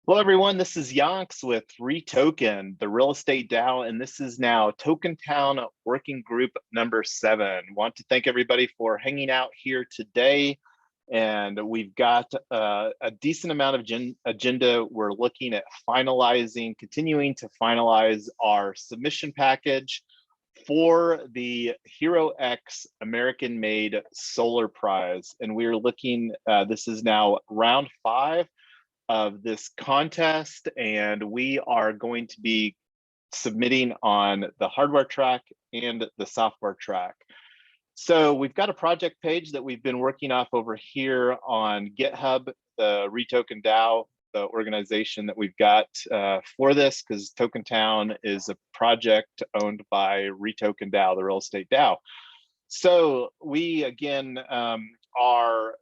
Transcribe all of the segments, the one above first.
Hello, everyone. This is Yonks with REtoken, the Real Estate DAO, and this is now TokenTown Working Group number 7. Want to thank everybody for hanging out here today. And we've got a decent amount of agenda. We're looking at continuing to finalize our submission package for the Hero X American-made Solar Prize. And we're looking, this is now round 5 of this contest, and we are going to be submitting on the hardware track and the software track. So we've got a project page that we've been working off over here on GitHub, the REtoken DAO, the organization that we've got for this, because TokenTown is a project owned by REtoken DAO, the Real Estate DAO. So we again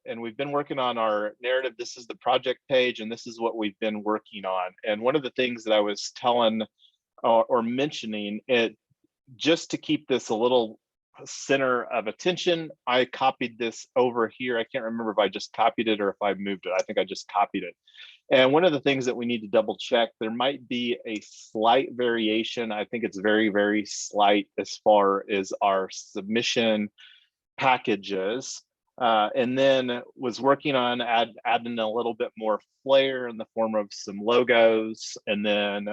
and we've been working on our narrative. This is the project page, and this is what we've been working on. And one of the things that I was telling or mentioning it, just to keep this a little center of attention, I copied this over here. I can't remember if I just copied it or if I moved it. I think I just copied it. And one of the things that we need to double check, there might be a slight variation. I think it's very, very slight as far as our submission packages. And then was working on adding a little bit more flair in the form of some logos. And then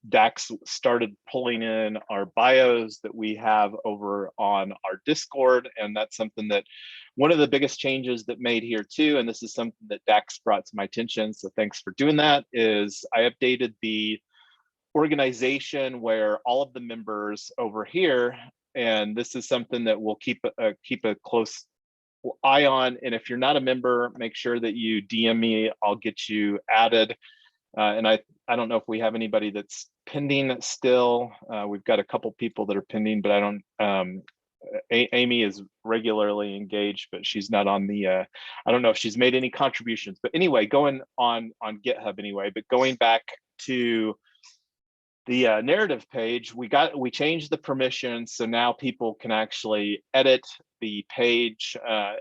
Dax started pulling in our bios that we have over on our Discord. And that's something that one of the biggest changes that made here too, and this is something that Dax brought to my attention, so thanks for doing that, is I updated the organization where all of the members over here, and this is something that we'll keep a close eye on. And if you're not a member, make sure that you DM me, I'll get you added. And I don't know if we have anybody that's pending still. We've got a couple people that are pending, but I don't, Amy is regularly engaged, but she's not on the, I don't know if she's made any contributions, but anyway, going on GitHub anyway, but going back to the narrative page, we changed the permissions, so now people can actually edit the page,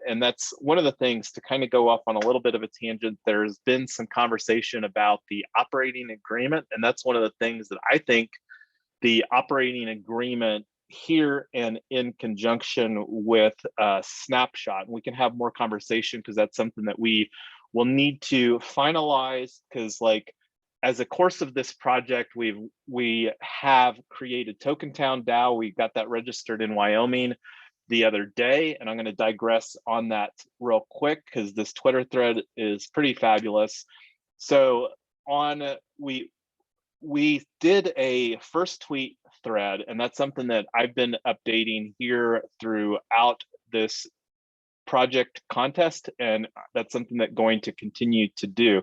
and that's one of the things to kind of go off on a little bit of a tangent. There's been some conversation about the operating agreement, and that's one of the things that I think the operating agreement here and in conjunction with Snapshot, and we can have more conversation because that's something that we will need to finalize, because like, as a course of this project, we have created TokenTown DAO. We got that registered in Wyoming the other day, and I'm going to digress on that real quick because this Twitter thread is pretty fabulous. So we did a first tweet thread, and that's something that I've been updating here throughout this project contest, and that's something that's going to continue to do.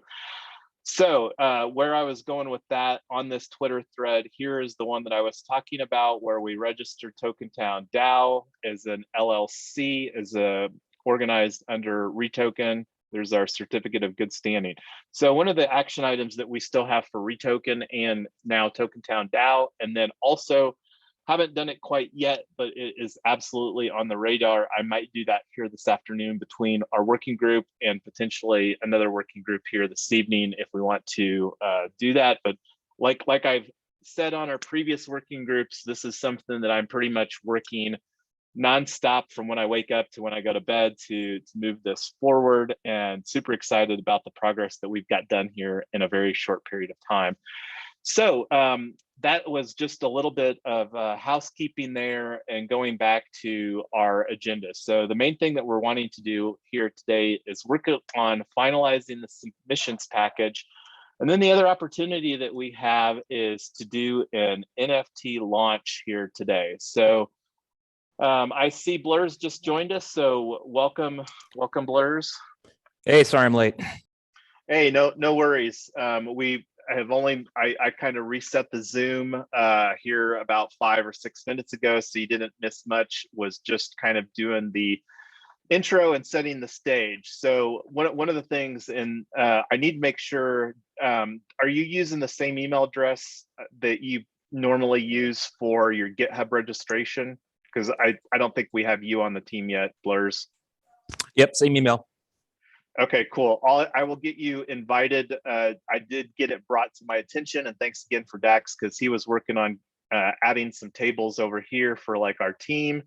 So where I was going with that on this Twitter thread, here is the one that I was talking about, where we registered TokenTown DAO as an LLC, as organized under REtoken. There's our certificate of good standing. So one of the action items that we still have for REtoken and now TokenTown DAO, and then also haven't done it quite yet, but it is absolutely on the radar. I might do that here this afternoon between our working group and potentially another working group here this evening if we want to do that. But like I've said on our previous working groups, this is something that I'm pretty much working nonstop from when I wake up to when I go to bed to move this forward, and super excited about the progress that we've got done here in a very short period of time. So that was just a little bit of housekeeping there, and going back to our agenda. So the main thing that we're wanting to do here today is work on finalizing the submissions package. And then the other opportunity that we have is to do an NFT launch here today. So I see Blur's just joined us, so welcome Blur's. Hey, sorry I'm late. Hey, no worries. I kind of reset the Zoom here about 5 or 6 minutes ago, so you didn't miss much. Was just kind of doing the intro and setting the stage. So one of the things, and I need to make sure, are you using the same email address that you normally use for your GitHub registration? Because I don't think we have you on the team yet, Blurs. Yep, same email. Okay, cool. I will get you invited. I did get it brought to my attention, and thanks again for Dax, because he was working on adding some tables over here for like our team.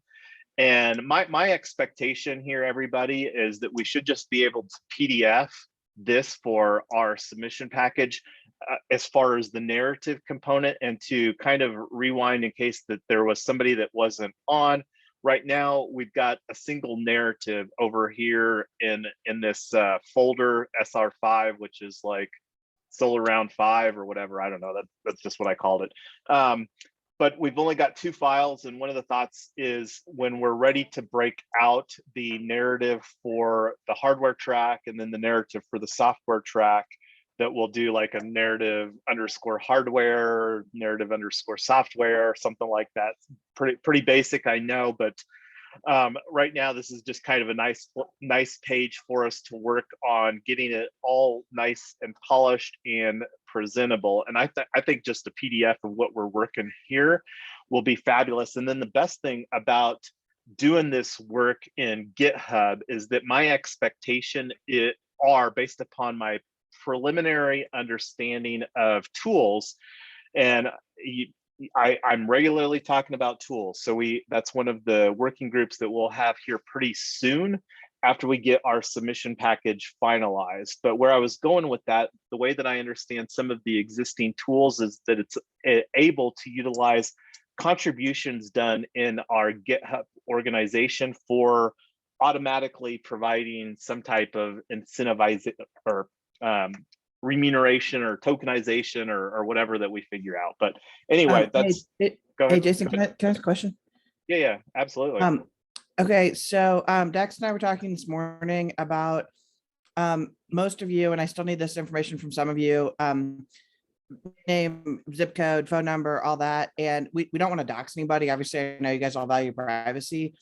And my expectation here, everybody, is that we should just be able to PDF this for our submission package as far as the narrative component, and to kind of rewind in case that there was somebody that wasn't on. Right now, we've got a single narrative over here in this folder SR5, which is like Solar Round 5 or whatever. I don't know. That's just what I called it. But we've only got 2 files, and one of the thoughts is when we're ready to break out the narrative for the hardware track and then the narrative for the software track, that we'll do like a narrative underscore hardware, narrative underscore software, something like that. Pretty basic, I know, but right now this is just kind of a nice page for us to work on getting it all nice and polished and presentable. And I think just a PDF of what we're working here will be fabulous. And then the best thing about doing this work in GitHub is that my expectation are based upon my preliminary understanding of tools, and I'm regularly talking about tools. So that's one of the working groups that we'll have here pretty soon after we get our submission package finalized. But where I was going with that, the way that I understand some of the existing tools is that it's able to utilize contributions done in our GitHub organization for automatically providing some type of incentivization or remuneration or tokenization or whatever that we figure out. But anyway, that's go ahead. Hey, Jason, can I ask a question? Yeah, absolutely. Okay, so Dex and I were talking this morning about most of you, and I still need this information from some of you, name, zip code, phone number, all that. And we don't want to dox anybody. Obviously, I know you guys all value privacy.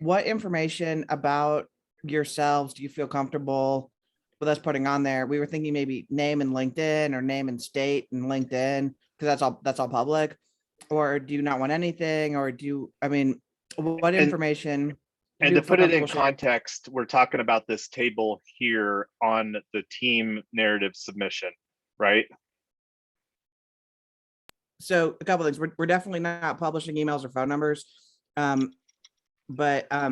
What information about yourselves do you feel comfortable with us putting on there? We were thinking maybe name and LinkedIn, or name and state and LinkedIn, because that's all public. Or do you not want anything? Or what information? And to put it in context, we're talking about this table here on the team narrative submission, right? So a couple of things. We're definitely not publishing emails or phone numbers. But I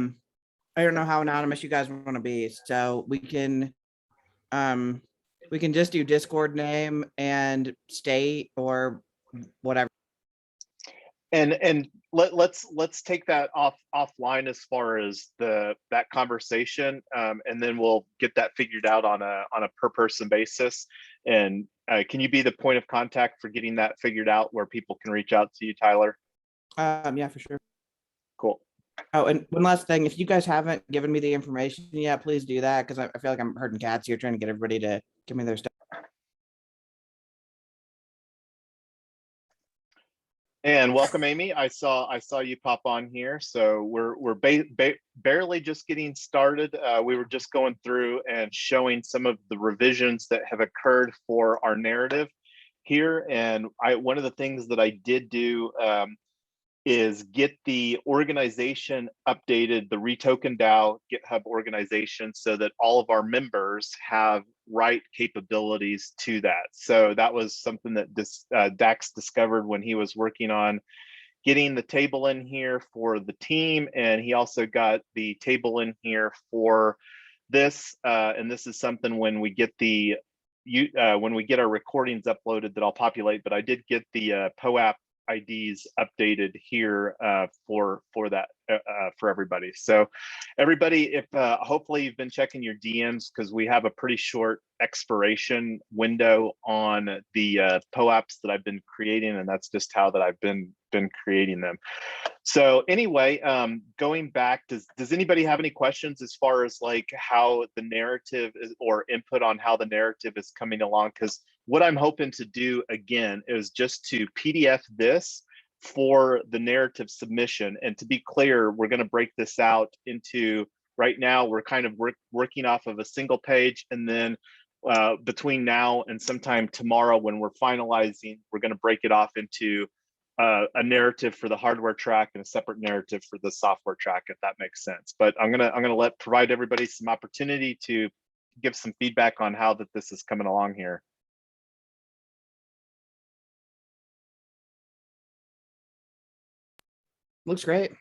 don't know how anonymous you guys want to be. So we can just do Discord name and state or whatever. And let's take that offline as far as that conversation, and then we'll get that figured out on a per person basis. And can you be the point of contact for getting that figured out where people can reach out to you, Tyler? Yeah, for sure. Cool. Oh, and one last thing, if you guys haven't given me the information yet, please do that, because I feel like I'm herding cats here trying to get everybody to give me their stuff. And welcome, Amy. I saw you pop on here. So we're barely just getting started. We were just going through and showing some of the revisions that have occurred for our narrative here. And one of the things that I did do is get the organization updated, the REtoken DAO GitHub organization, so that all of our members have write capabilities to that. So that was something that Dax discovered when he was working on getting the table in here for the team, and he also got the table in here for this. And this is something when we get our recordings uploaded that I'll populate. But I did get the POAP IDs updated here for that for everybody. So everybody, if hopefully you've been checking your DMs, because we have a pretty short expiration window on the POAPs that I've been creating, and that's just how that I've been creating them. So anyway, going back, does anybody have any questions as far as like how the narrative is, or input on how the narrative is coming along? Because what I'm hoping to do again is just to PDF this for the narrative submission. And to be clear, we're going to break this out into, right now we're kind of working off of a single page, and then between now and sometime tomorrow when we're finalizing, we're going to break it off into a narrative for the hardware track and a separate narrative for the software track, if that makes sense. But I'm gonna provide everybody some opportunity to give some feedback on how that this is coming along here. Looks great.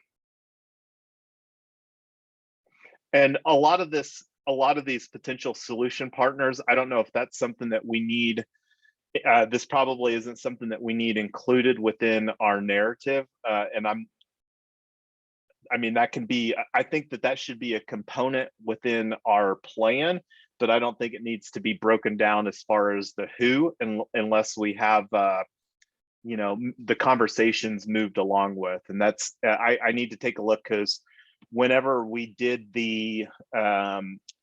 And a lot of these potential solution partners, I don't know if that's something that we need. This probably isn't something that we need included within our narrative. And I mean, that can be, I think that should be a component within our plan, but I don't think it needs to be broken down as far as the who, unless we have, you know, the conversations moved along with. And that's, I need to take a look, because whenever we did the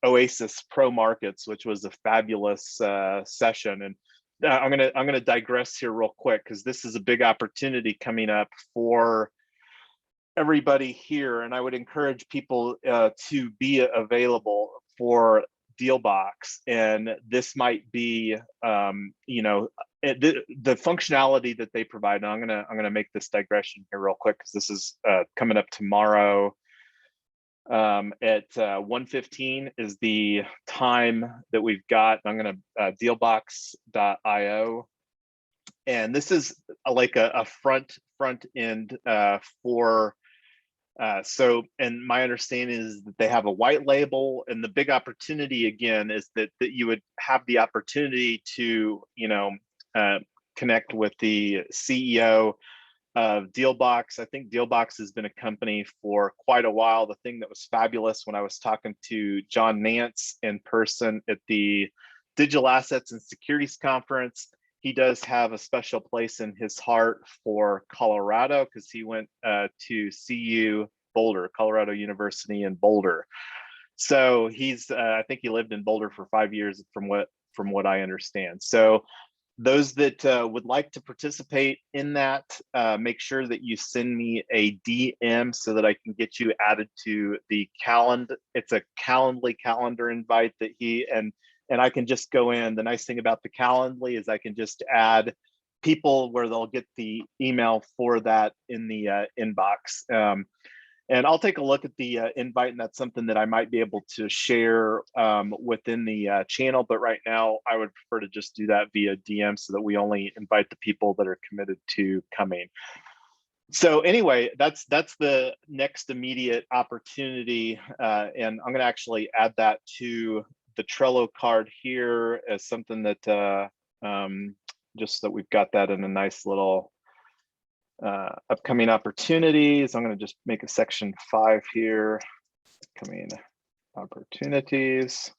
Oasis Pro Markets, which was a fabulous session, and I'm gonna digress here real quick, because this is a big opportunity coming up for everybody here, and I would encourage people to be available for DealBox. And this might be, you know, the functionality that they provide. And I'm gonna make this digression here real quick, because this is coming up tomorrow. At 1:15 is the time that we've got. I'm gonna dealbox.io, and this is like a front end for so, and my understanding is that they have a white label, and the big opportunity again is that you would have the opportunity to, you know, connect with the CEO of DealBox. I think DealBox has been a company for quite a while. The thing that was fabulous when I was talking to John Nance in person at the Digital Assets and Securities Conference, he does have a special place in his heart for Colorado, because he went to CU Boulder, Colorado University in Boulder. So he's, I think he lived in Boulder for 5 years from what I understand. So those that would like to participate in that, make sure that you send me a DM so that I can get you added to the calendar. It's a Calendly calendar invite that and I can just go in. The nice thing about the Calendly is I can just add people where they'll get the email for that in the inbox. And I'll take a look at the invite, and that's something that I might be able to share within the channel. But right now, I would prefer to just do that via DM, so that we only invite the people that are committed to coming. So anyway, that's the next immediate opportunity, and I'm going to actually add that to the Trello card here as something that just so that we've got that in a nice little upcoming opportunities. I'm going to just make a section 5 here, upcoming opportunities.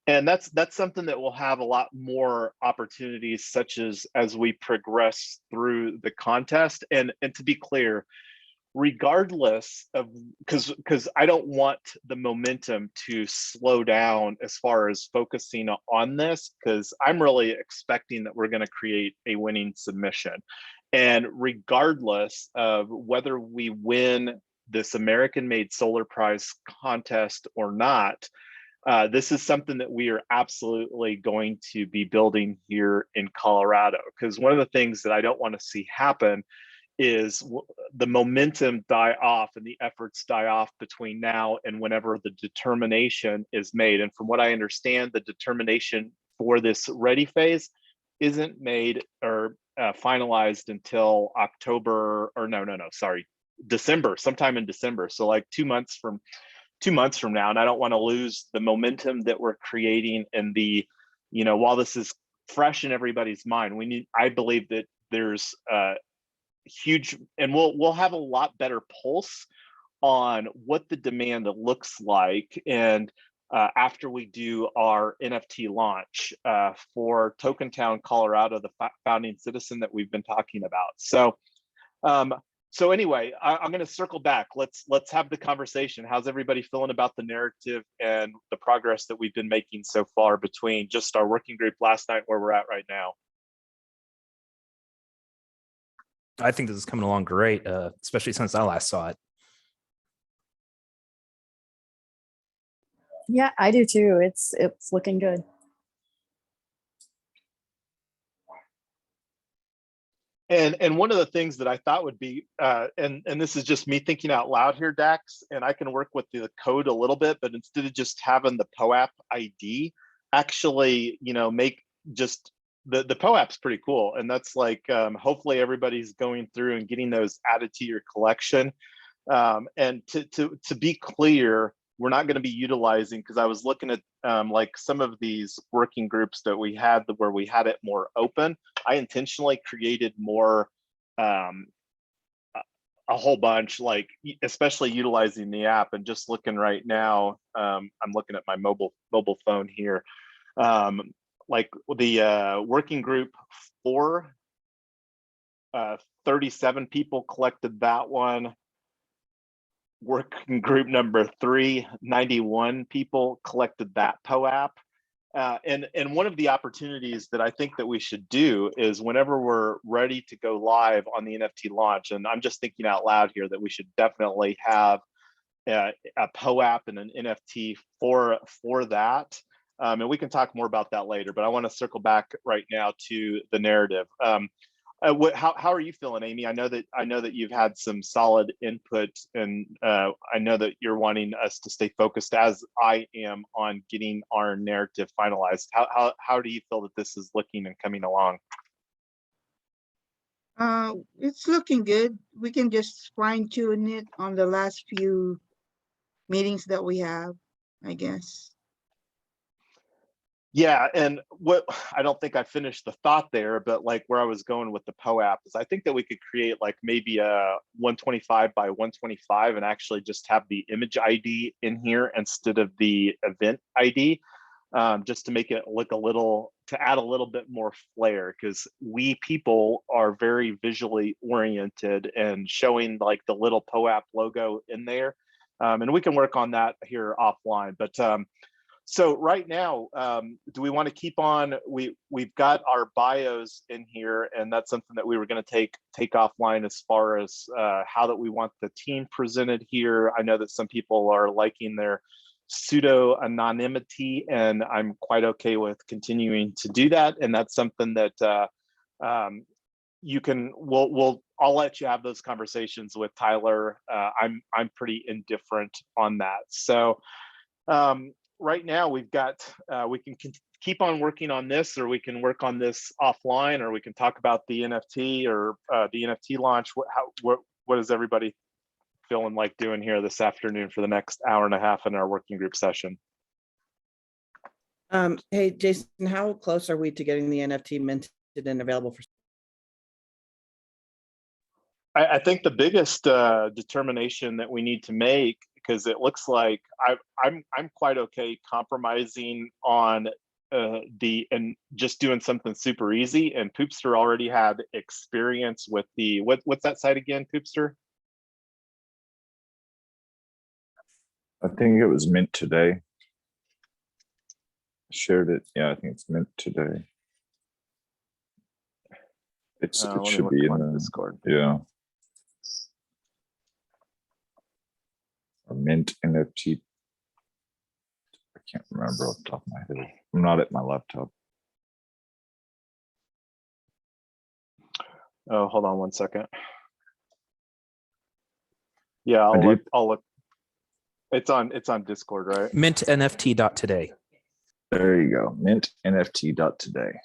And that's something that will have a lot more opportunities, such as we progress through the contest. And to be clear, regardless of, because I don't want the momentum to slow down as far as focusing on this, because I'm really expecting that we're going to create a winning submission. And regardless of whether we win this American-made solar prize contest or not, this is something that we are absolutely going to be building here in Colorado. Because one of the things that I don't want to see happen is the momentum die off and the efforts die off between now and whenever the determination is made. And from what I understand, the determination for this ready phase isn't made or finalized until December, sometime in December. So like 2 months from now. And I don't want to lose the momentum that we're creating, and the, you know, while this is fresh in everybody's mind, I believe that there's huge, and we'll have a lot better pulse on what the demand looks like. And after we do our NFT launch for TokenTown Colorado, the founding citizen that we've been talking about. So anyway, I'm going to circle back. Let's have the conversation. How's everybody feeling about the narrative and the progress that we've been making so far between just our working group last night, where we're at right now? I think this is coming along great, especially since I last saw it. Yeah, I do too. It's looking good. And one of the things that I thought would be, and this is just me thinking out loud here, Dax, and I can work with the code a little bit, but instead of just having the POAP ID, actually, make just the POAP's pretty cool, and that's like hopefully everybody's going through and getting those added to your collection. And to be clear, we're not going to be utilizing, because I was looking at like some of these working groups that we had where we had it more open. I intentionally created more, a whole bunch, like especially utilizing the app. And just looking right now, I'm looking at my mobile phone here. Like the working group 4, 37 people collected that one. Working group number 3, 91 people collected that POAP. And one of the opportunities that I think that we should do is whenever we're ready to go live on the NFT launch, and I'm just thinking out loud here that we should definitely have a POAP and an NFT for that. And we can talk more about that later, but I want to circle back right now to the narrative. How are you feeling, Amy? I know that you've had some solid input, and I know that you're wanting us to stay focused, as I am, on getting our narrative finalized. How do you feel that this is looking and coming along? It's looking good. We can just fine tune it on the last few meetings that we have, I guess. Yeah, and what I don't think I finished the thought there, but like where I was going with the POAP is I think that we could create like maybe a 125 by 125 and actually just have the image ID in here instead of the event ID, just to make it look to add a little bit more flair, because we people are very visually oriented, and showing like the little POAP logo in there. And we can work on that here offline, but so right now, do we want to keep on? We've got our bios in here, and that's something that we were going to take offline as far as how that we want the team presented here. I know that some people are liking their pseudo anonymity, and I'm quite okay with continuing to do that. And that's something that you can. I'll let you have those conversations with Tyler. I'm pretty indifferent on that. So. Right now we've got, we can keep on working on this, or we can work on this offline, or we can talk about the NFT or the NFT launch. What is everybody feeling like doing here this afternoon for the next hour and a half in our working group session? Hey, Jason, how close are we to getting the NFT minted and available for? I think the biggest determination that we need to make, because it looks like I'm quite okay compromising on and just doing something super easy. And Poopster already had experience with the what's that site again, Poopster? I think it was mint today. Shared it. Yeah, I think it's mint today. It should be in the Discord. Yeah. A mint NFT. I can't remember off the top of my head. I'm not at my laptop. Oh, hold on one second. Yeah, I'll look. It's on Discord, right? Mintnft.today. There you go. Mintnft.today.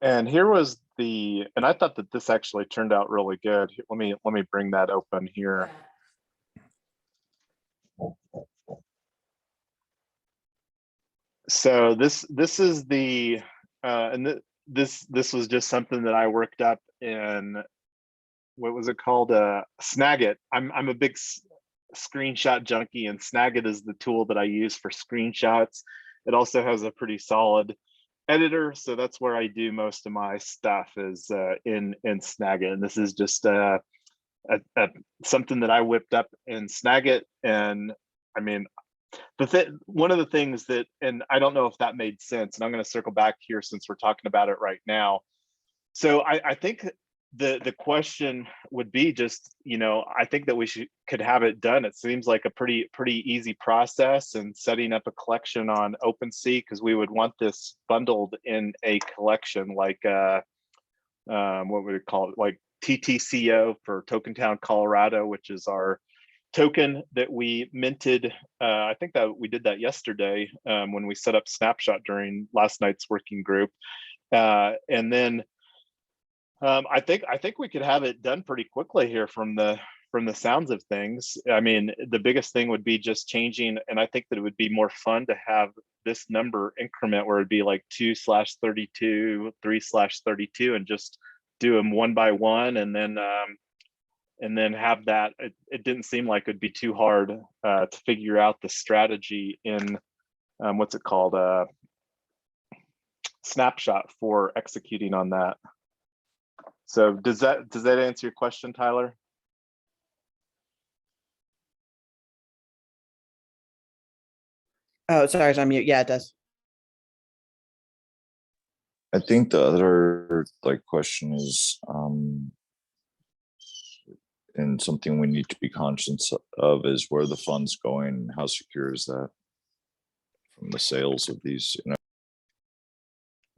And here was and I thought that this actually turned out really good. Let me bring that open here. So this is the and this was just something that I worked up in, what was it called? Snagit. I'm a big screenshot junkie, and Snagit is the tool that I use for screenshots. It also has a pretty solid editor, so that's where I do most of my stuff, is in Snagit. And this is just something that I whipped up in Snagit. And I mean, one of the things that, and I don't know if that made sense, and I'm going to circle back here since we're talking about it right now. So I think the question would be just, I think that we could have it done. It seems like a pretty easy process, and setting up a collection on OpenSea, because we would want this bundled in a collection like what would we call it, like TTCO for TokenTown Colorado, which is our token that we minted. I think that we did that yesterday when we set up Snapshot during last night's working group. And then I think we could have it done pretty quickly here from the sounds of things. I mean, the biggest thing would be just changing, and I think that it would be more fun to have this number increment where it'd be like 2/32, 3/32, and just do them one by one, and then have that. It didn't seem like it'd be too hard to figure out the strategy in what's it called, Snapshot, for executing on that. So does that answer your question, Tyler? Oh, sorry, it's on mute. Yeah, it does. I think the other question is, and something we need to be conscious of is where the fund's going. How secure is that from the sales of these?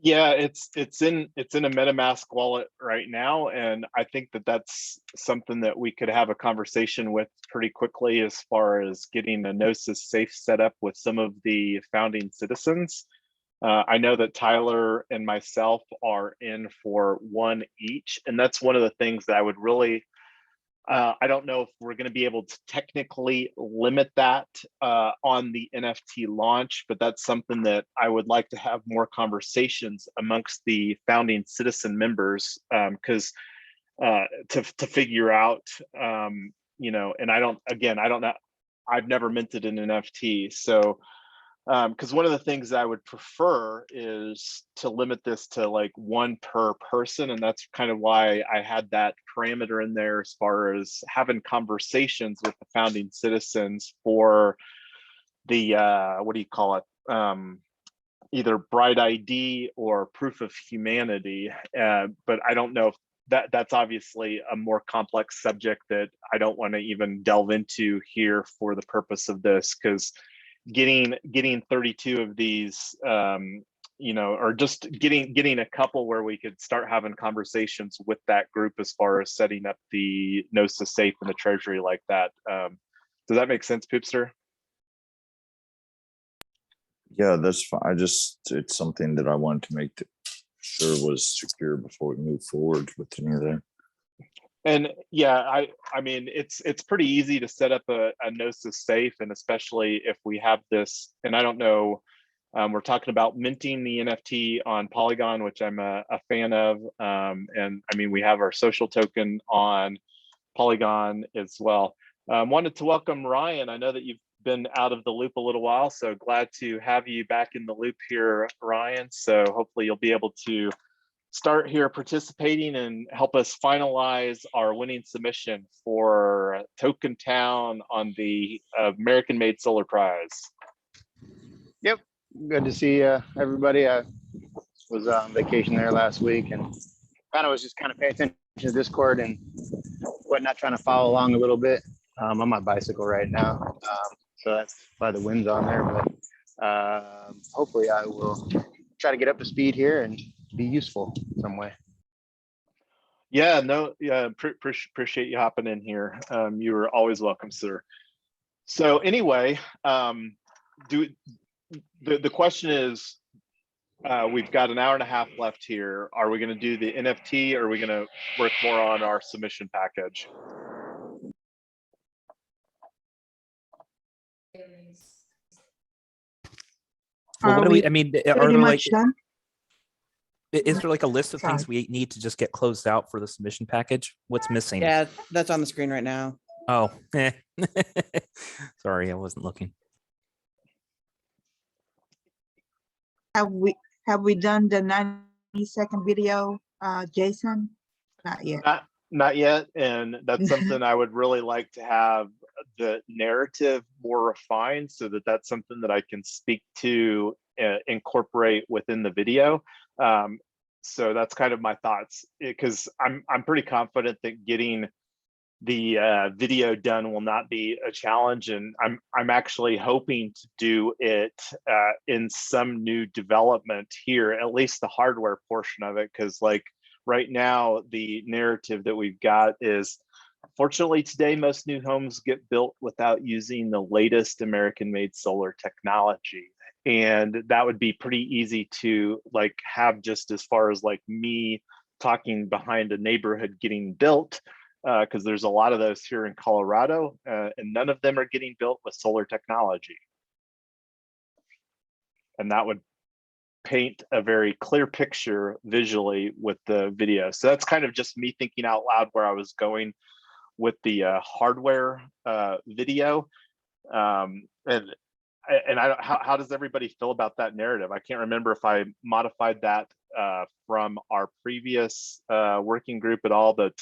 Yeah, it's in a MetaMask wallet right now, and I think that that's something that we could have a conversation with pretty quickly as far as getting a Gnosis safe set up with some of the founding citizens. I know that Tyler and myself are in for one each, and that's one of the things that I would really. I don't know if we're going to be able to technically limit that on the NFT launch, but that's something that I would like to have more conversations amongst the founding citizen members, because to figure out, and I don't know, I've never minted an NFT, so. Because one of the things I would prefer is to limit this to like one per person, and that's kind of why I had that parameter in there as far as having conversations with the founding citizens for the what do you call it, either Bright ID or Proof of Humanity, but I don't know if that's obviously a more complex subject that I don't want to even delve into here for the purpose of this, because getting 32 of these, or just getting a couple where we could start having conversations with that group as far as setting up the Gnosis safe in the treasury like that. Does that make sense, Poopster? Yeah, that's fine. It's something that I wanted to make sure was secure before we move forward with any of that. And yeah, I mean, it's pretty easy to set up a Gnosis safe, and especially if we have this, and I don't know, we're talking about minting the NFT on Polygon, which I'm a fan of, and I mean, we have our social token on Polygon as well. Wanted to welcome Ryan. I know that you've been out of the loop a little while, so glad to have you back in the loop here, Ryan. So hopefully you'll be able to start here participating and help us finalize our winning submission for TokenTown on the American-made Solar Prize. Yep, good to see everybody. I was on vacation there last week and was just kind of paying attention to Discord and whatnot, trying to follow along a little bit. I'm on my bicycle right now, so that's why the wind's on there, but hopefully I will try to get up to speed here and be useful some way. Yeah, no, yeah, appreciate you hopping in here. You are always welcome, sir. So anyway, the question is, we've got an hour and a half left here. Are we going to do the NFT, or are we going to work more on our submission package? Well, what do we, I mean, are there like, Done? is there like a list of things we need to just get closed out for the submission package? What's missing? Yeah, that's on the screen right now. Oh, sorry, I wasn't looking. Have we done the 90-second video, Jason? Not yet. Not yet, and that's something I would really like to have the narrative more refined, so that's something that I can speak to, incorporate within the video. So that's kind of my thoughts, because I'm pretty confident that getting the video done will not be a challenge, and I'm actually hoping to do it in some new development here, at least the hardware portion of it, because like right now the narrative that we've got is, fortunately today most new homes get built without using the latest American-made solar technology. And that would be pretty easy to like have, just as far as like me talking behind a neighborhood getting built, because there's a lot of those here in Colorado, and none of them are getting built with solar technology. And that would paint a very clear picture visually with the video. So that's kind of just me thinking out loud where I was going with the hardware video. And I don't, how does everybody feel about that narrative? I can't remember if I modified that from our previous working group at all, but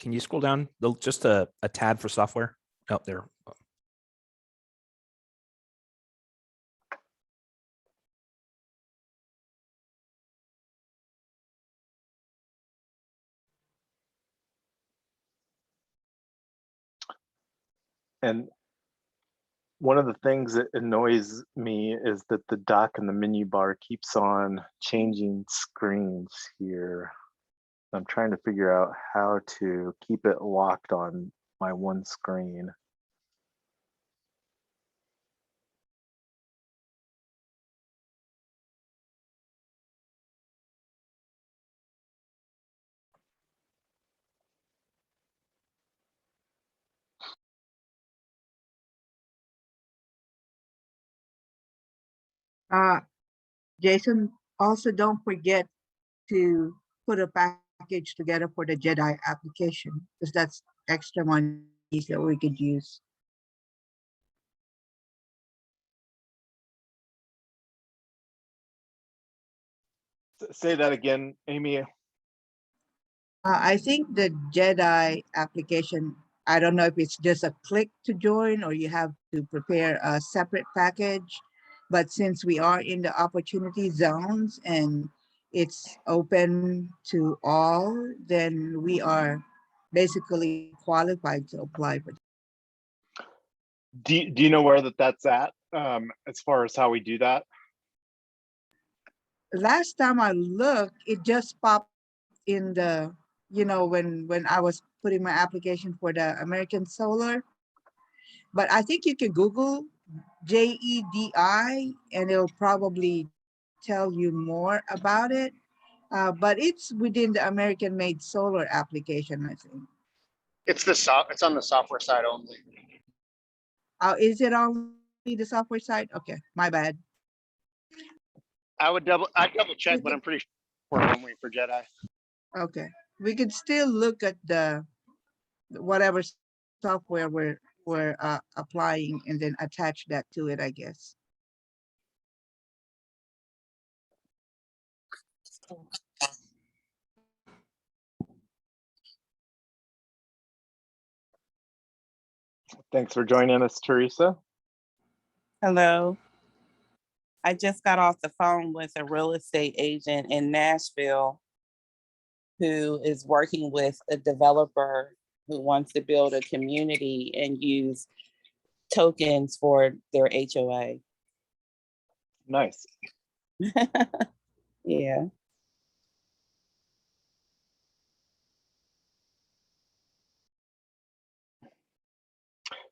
Can you scroll down just a tad for software? Oh, there. and one of the things that annoys me is that the dock and the menu bar keeps on changing screens here. I'm trying to figure out how to keep it locked on my one screen. Jason, also don't forget to put a package together for the Jedi application, because that's extra money that we could use. Say that again, Amy. I think the Jedi application, I don't know if it's just a click to join or you have to prepare a separate package. But since we are in the opportunity zones and it's open to all, then we are basically qualified to apply for. Do you know where that's at, as far as how we do that? Last time I looked, it just popped in the, when I was putting my application for the American Solar. But I think you can Google JEDI and it'll probably tell you more about it. But it's within the American made solar application, I think. It's on the software side only. Is it on the software side? Okay, my bad. I'd double check, but I'm pretty sure we're only for Jedi. Okay, we could still look at the whatever software we're applying and then attach that to it, I guess. Thanks for joining us, Teresa. Hello. I just got off the phone with a real estate agent in Nashville who is working with a developer who wants to build a community and use tokens for their HOA. Nice. Yeah.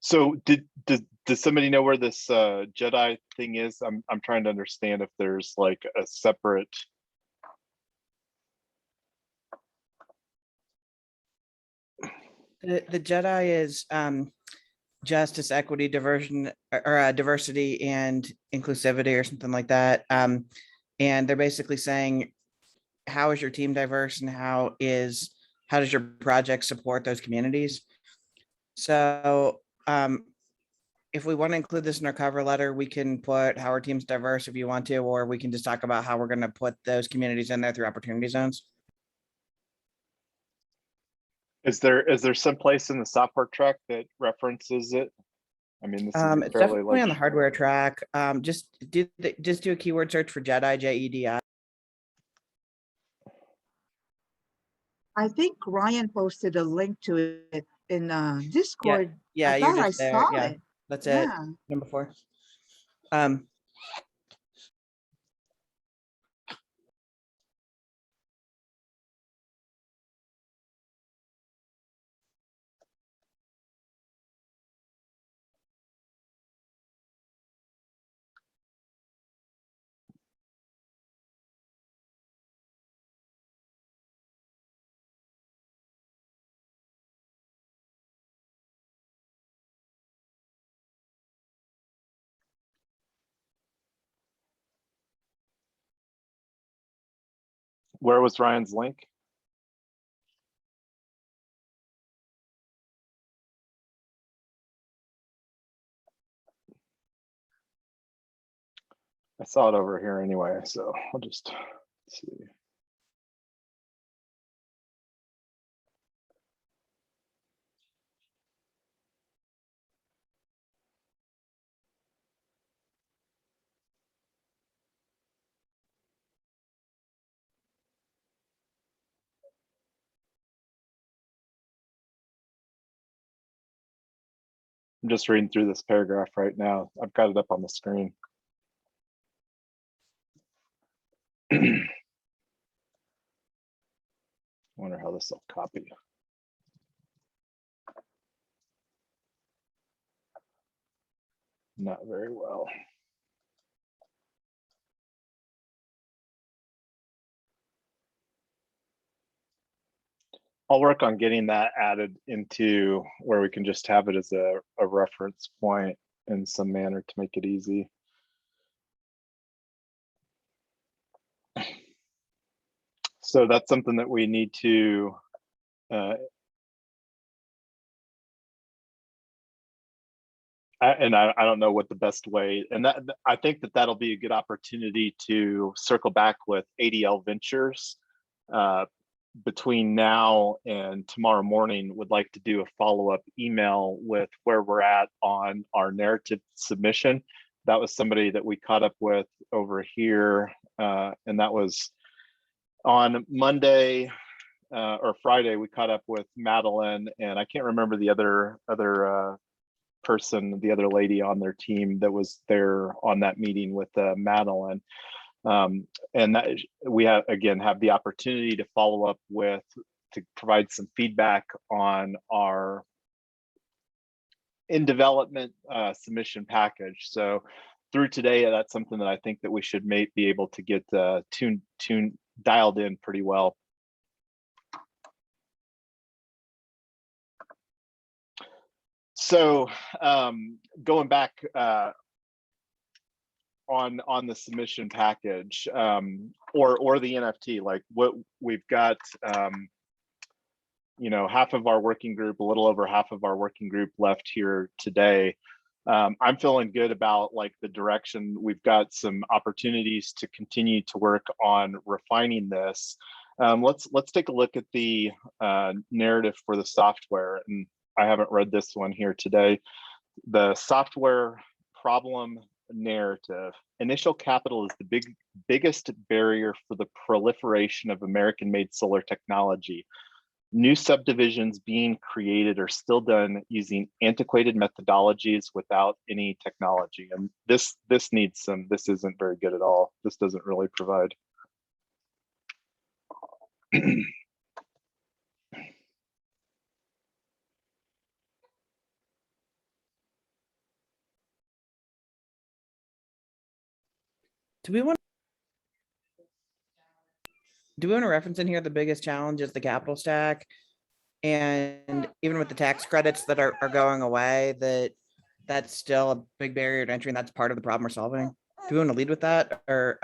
So does somebody know where this Jedi thing is? I'm trying to understand if there's like a separate. The Jedi is justice, equity, diversion, or diversity and inclusivity, or something like that. And they're basically saying, how is your team diverse, and how does your project support those communities? So if we want to include this in our cover letter, we can put how our team's diverse if you want to, or we can just talk about how we're going to put those communities in there through opportunity zones. Is there some place in the software track that references it? I mean, this is a It's fairly definitely on the large. hardware track. Just do a keyword search for Jedi, JEDI. I think Ryan posted a link to it in Discord. Yeah, I you're thought I just there. saw Yeah, it. that's it. Yeah. Number 4. Where was Ryan's link? I saw it over here anyway, so I'll just see. I'm just reading through this paragraph right now. I've got it up on the screen. Wonder how this will copy. Not very well. I'll work on getting that added into where we can just have it as a reference point in some manner to make it easy. So that's something that we need to I don't know what the best way, and that I think that that'll be a good opportunity to circle back with ADL Ventures. Between now and tomorrow morning, would like to do a follow-up email with where we're at on our narrative submission. That was somebody that we caught up with over here, and that was on Monday or Friday. We caught up with Madeline, and I can't remember the other person, the other lady on their team that was there on that meeting with Madeline. And that we have the opportunity to follow up with, to provide some feedback on our in development submission package. So through today, that's something that I think that we should be able to get dialed in pretty well. So going back on the submission package or the NFT, like what we've got, you know, half of our working group, a little over half of our working group left here today. I'm feeling good about like the direction. We've got some opportunities to continue to work on refining this. Let's take a look at the narrative for the software. And I haven't read this one here today. The software problem narrative. Initial capital is the biggest barrier for the proliferation of American-made solar technology. New subdivisions being created are still done using antiquated methodologies without any technology. And this needs some, this isn't very good at all. This doesn't really provide. Do we want to reference in here the biggest challenge is the capital stack? And even with the tax credits that are going away, that's still a big barrier to entry, and that's part of the problem we're solving. Do we want to lead with that, or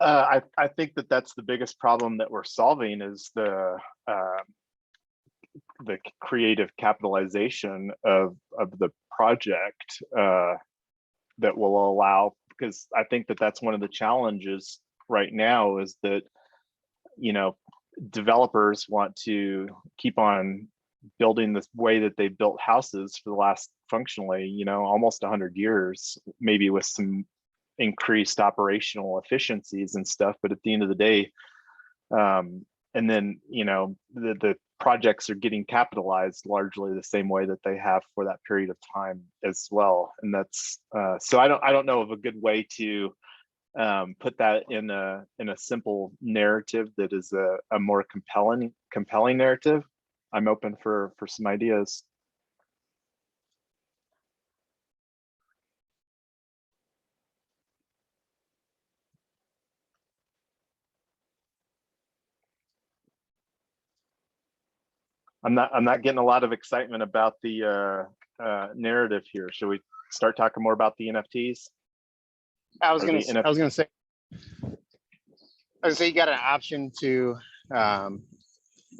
I think that that's the biggest problem that we're solving is the creative capitalization of the project that will allow, because I think that that's one of the challenges right now is that, you know, developers want to keep on building this way that they built houses for the last, functionally, you know, almost 100 years, maybe with some increased operational efficiencies and stuff. But at the end of the day, and then, you know, the projects are getting capitalized largely the same way that they have for that period of time as well. And that's so I don't know of a good way to put that in a simple narrative that is a more compelling narrative. I'm open for some ideas. I'm not getting a lot of excitement about the narrative here. Should we start talking more about the NFTs? I was gonna say you got an option to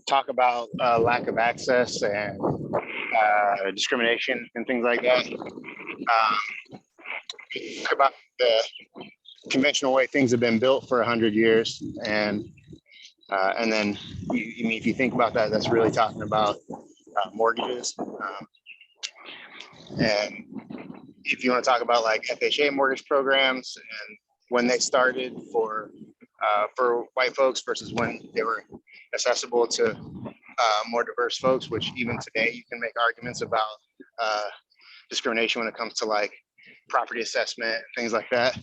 talk about lack of access and discrimination and things like that. Talk about the conventional way things have been built for 100 years, and then if you think about that, that's really talking about mortgages. And if you want to talk about like FHA mortgage programs and when they started for white folks versus when they were accessible to more diverse folks, which even today you can make arguments about discrimination when it comes to like property assessment, things like that.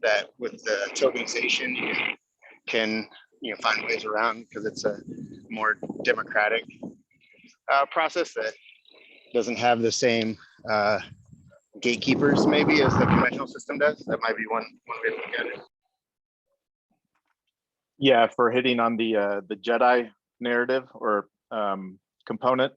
That with the tokenization, you can find ways around because it's a more democratic process that doesn't have the same gatekeepers maybe as the conventional system does. That might be one way to look at it. Yeah, for hitting on the Jedi narrative or component.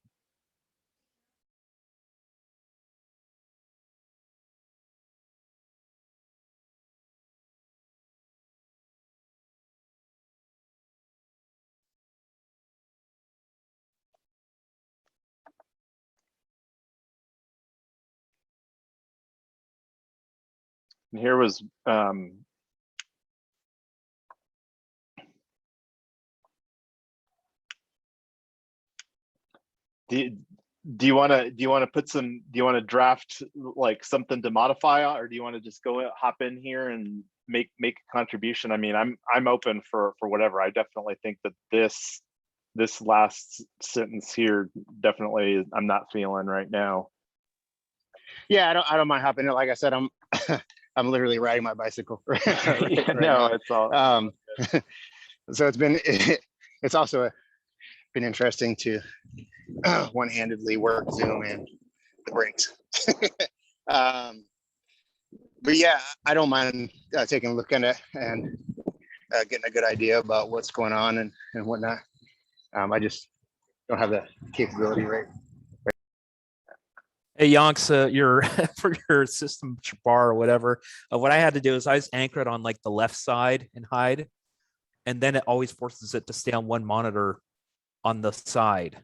And here was do you want to put some, do you want to draft like something to modify, or do you want to just go hop in here and make a contribution? I mean, I'm open for whatever. I definitely think that this last sentence here definitely I'm not feeling right now. Yeah, I don't mind hopping in. Like I said, I'm I'm literally riding my bicycle right Yeah, no, now. it's all So it's also been interesting to one-handedly work Zoom and the breaks. But yeah, I don't mind taking a look at it and getting a good idea about what's going on and whatnot. I just don't have the capability right. Hey Yonks, your for your system bar or whatever, what I had to do is I just anchor it on like the left side and hide, and then it always forces it to stay on one monitor on the side.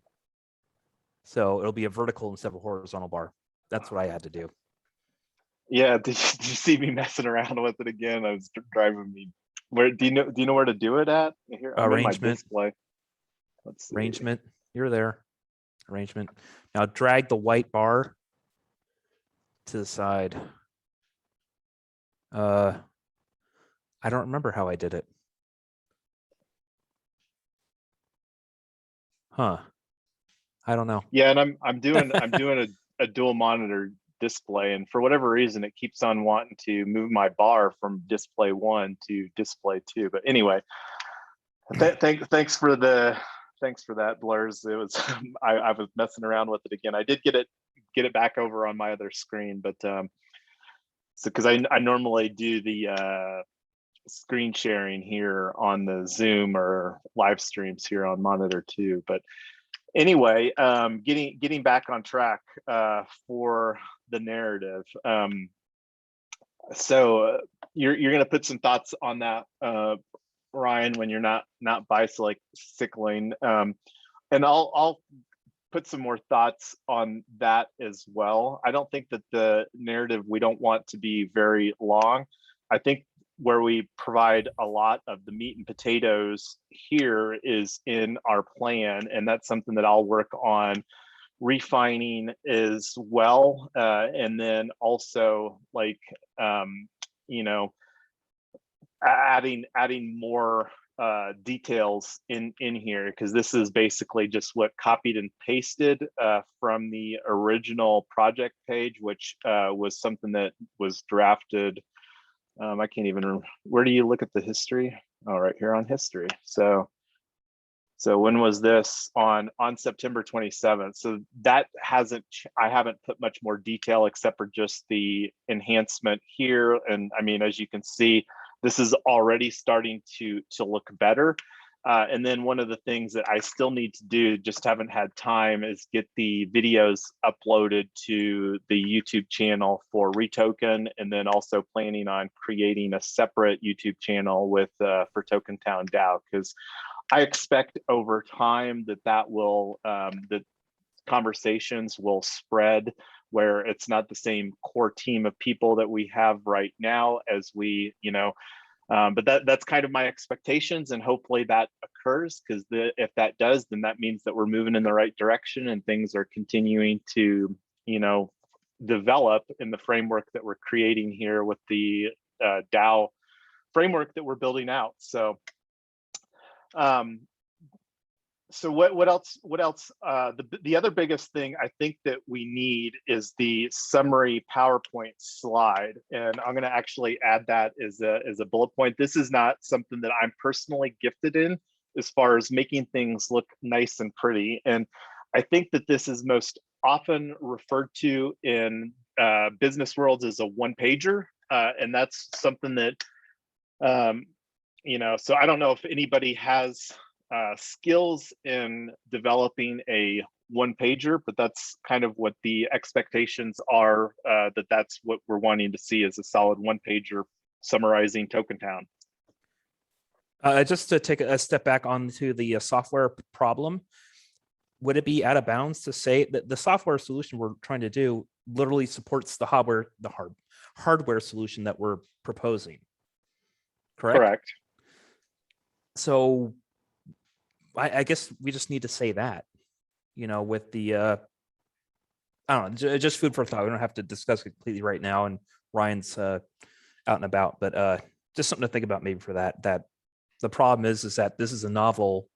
So it'll be a vertical instead of a horizontal bar. That's what I had to do. Yeah, did you see me messing around with it again? I was driving me. Where do you know where to do it at? Here, I'm in my Arrangement. display. Let's see. Arrangement. You're there. Arrangement. Now drag the white bar to the side. I don't remember how I did it. Huh. I don't know. Yeah, and I'm doing a dual monitor display, and for whatever reason it keeps on wanting to move my bar from display 1 to display 2. But anyway, thanks for that, Blurs. It was I was messing around with it again. I did get it back over on my other screen, but so because I normally do the screen sharing here on the Zoom or live streams here on monitor 2. But anyway, getting back on track for the narrative. So you're going to put some thoughts on that, Ryan, when you're not bicycling, and I'll put some more thoughts on that as well. I don't think that the narrative, we don't want to be very long. I think where we provide a lot of the meat and potatoes here is in our plan, and that's something that I'll work on refining as well, and then also like you know, adding more details in here, because this is basically just what copied and pasted from the original project page, which was something that was drafted. I can't even remember. Where do you look at the history? Oh, right here on history. So when was this? On September 27th. So that hasn't, I haven't put much more detail except for just the enhancement here. And I mean, as you can see, this is already starting to look better. And then one of the things that I still need to do, just haven't had time, is get the videos uploaded to the YouTube channel for REtoken, and then also planning on creating a separate YouTube channel with for TokenTown DAO, because I expect over time that will that conversations will spread, where it's not the same core team of people that we have right now as we, but that's kind of my expectations, and hopefully that occurs, because if that does, then that means that we're moving in the right direction and things are continuing to, develop in the framework that we're creating here with the DAO framework that we're building out. So what else? The other biggest thing I think that we need is the summary PowerPoint slide, and I'm going to actually add that as a bullet point. This is not something that I'm personally gifted in, as far as making things look nice and pretty. And I think that this is most often referred to in business worlds as a one-pager, and that's something that so I don't know if anybody has skills in developing a one-pager, but that's kind of what the expectations are, that's what we're wanting to see, is a solid one-pager summarizing TokenTown. Just to take a step back onto the software problem, would it be out of bounds to say that the software solution we're trying to do literally supports the hardware solution that we're proposing? Correct. So I guess we just need to say that, with the, I don't know, just food for thought. We don't have to discuss it completely right now, and Ryan's out and about, but just something to think about maybe for that. That the problem is that this is a novel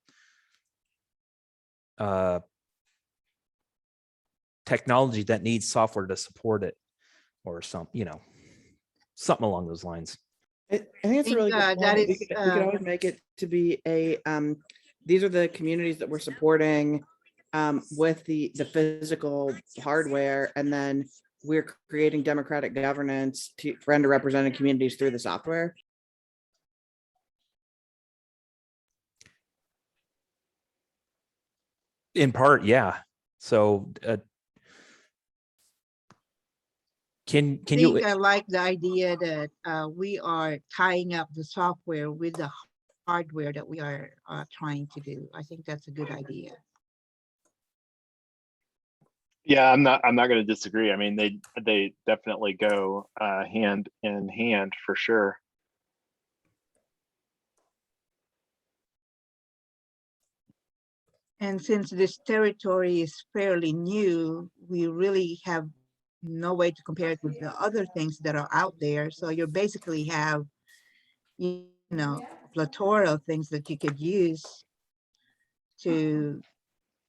technology that needs software to support it, or something along those lines. I think it's a really good that point. is, We could always make it to be a these are the communities that we're supporting with the physical hardware, and then we're creating democratic governance for underrepresented communities through the software. In part, yeah. So can you? I like the idea that we are tying up the software with the hardware that we are trying to do. I think that's a good idea. Yeah, I'm not going to disagree. I mean, they definitely go hand in hand for sure. And since this territory is fairly new, we really have no way to compare it with the other things that are out there. So you basically have, a plethora of things that you could use to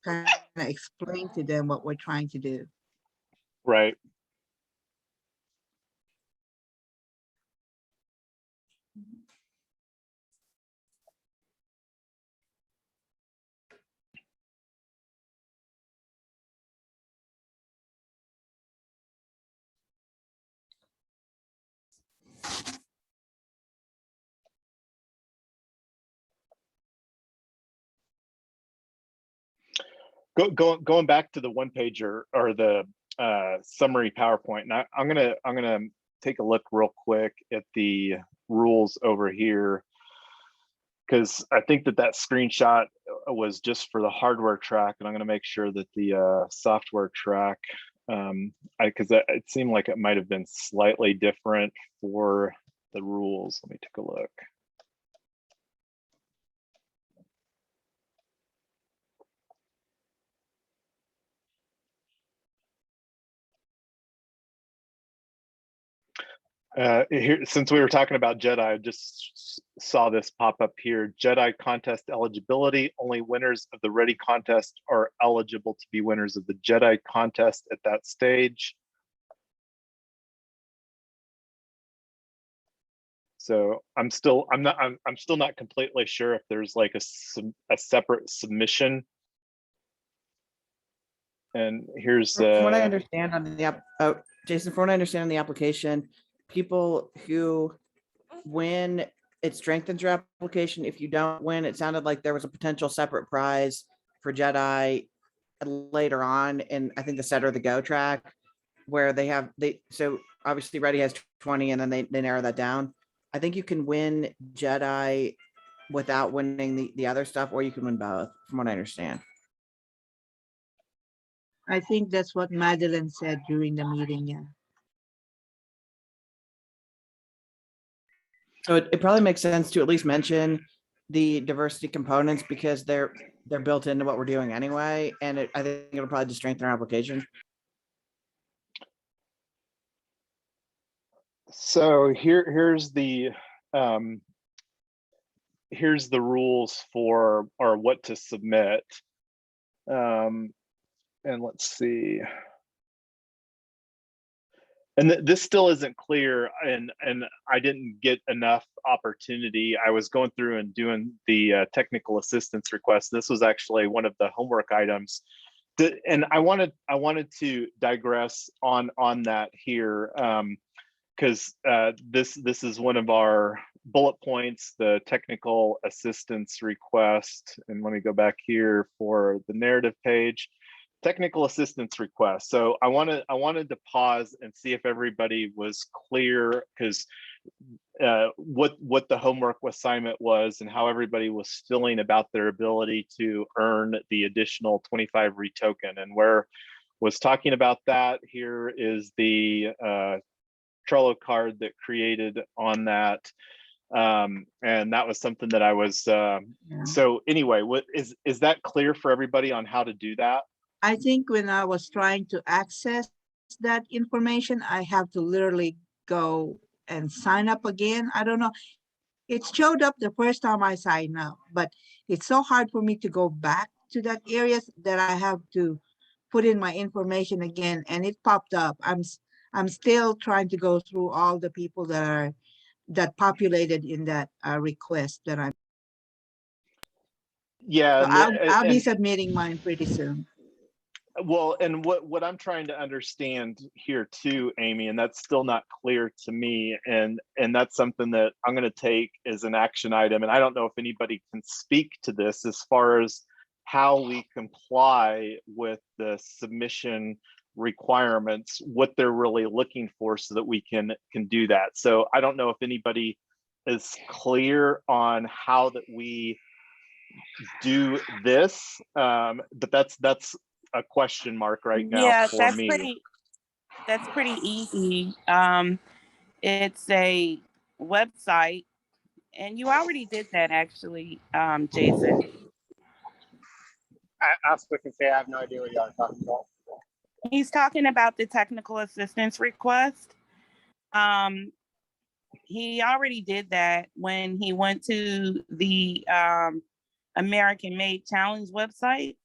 kind of explain to them what we're trying to do. Right. Going back to the one pager or the summary PowerPoint, and I'm gonna take a look real quick at the rules over here, because I think that screenshot was just for the hardware track, and I'm gonna make sure that the software track, because it seemed like it might have been slightly different for the rules. Let me take a look. Here, since we were talking about Jedi, I just saw this pop up here. Jedi contest eligibility. Only winners of the Ready contest are eligible to be winners of the Jedi contest at that stage. So I'm still not completely sure if there's like a separate submission. And here's From what I understand on the Jason, from what I understand on the application, people who win, it strengthens your application. If you don't win, it sounded like there was a potential separate prize for Jedi later on in, I think, the set or the go track, where so obviously Ready has 20 and then they narrow that down. I think you can win Jedi without winning the other stuff, or you can win both, from what I understand. I think that's what Madeline said during the meeting, yeah. So it probably makes sense to at least mention the diversity components, because they're built into what we're doing anyway. And I think it'll probably just strengthen our application. So here's the rules for, or what to submit. And let's see. And this still isn't clear, and I didn't get enough opportunity. I was going through and doing the technical assistance request. This was actually one of the homework items, and I wanted to digress on that here, because this is one of our bullet points, the technical assistance request. And let me go back here for the narrative page. Technical assistance request. So I wanted to pause and see if everybody was clear, because what the homework assignment was and how everybody was feeling about their ability to earn the additional 25 REtoken. And where was talking about that, here is the Trello card that created on that. And that was something that I was so anyway, what is that clear for everybody on how to do that? I think when I was trying to access that information, I have to literally go and sign up again. I don't know. It showed up the first time I signed up, but it's so hard for me to go back to that area that I have to put in my information again, and it popped up. I'm still trying to go through all the people that populated in that request that I'm. Yeah, So I'll be submitting mine pretty soon. Well, and what I'm trying to understand here too, Amy, and that's still not clear to me, and that's something that I'm going to take as an action item. And I don't know if anybody can speak to this as far as how we comply with the submission requirements, what they're really looking for, so that we can do that. So I don't know if anybody is clear on how that we do this, but that's a question mark right now. Yeah, for me. That's pretty easy. It's a website, and you already did that actually, Jason. I'll speak and say I have no idea what y'all are talking about. He's talking about the technical assistance request. He already did that when he went to the American Made Challenge website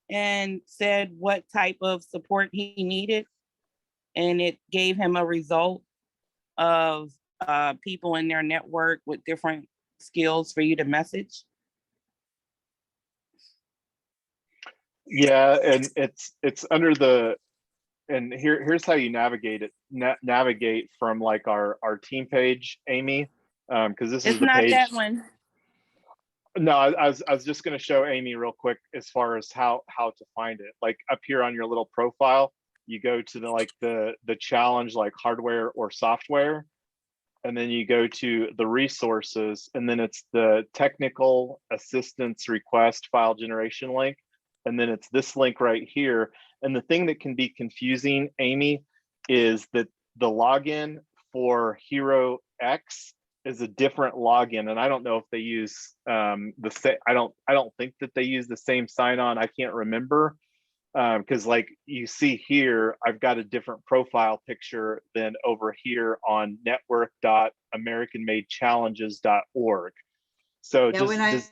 and said what type of support he needed. And it gave him a result of people in their network with different skills for you to message. Yeah, and it's under the, and here's how you navigate it. Navigate from like our team page, Amy, because this is the page. It's not that one. No, I was just going to show Amy real quick as far as how to find it. Like up here on your little profile, you go to the challenge, like hardware or software, and then you go to the resources, and then it's the technical assistance request file generation link, and then it's this link right here. And the thing that can be confusing, Amy, is that the login for Hero X is a different login, and I don't know if they use the same. I don't think that they use the same sign-on. I can't remember, because like you see here, I've got a different profile picture than over here on network.americanmadechallenges.org. So Yeah, when I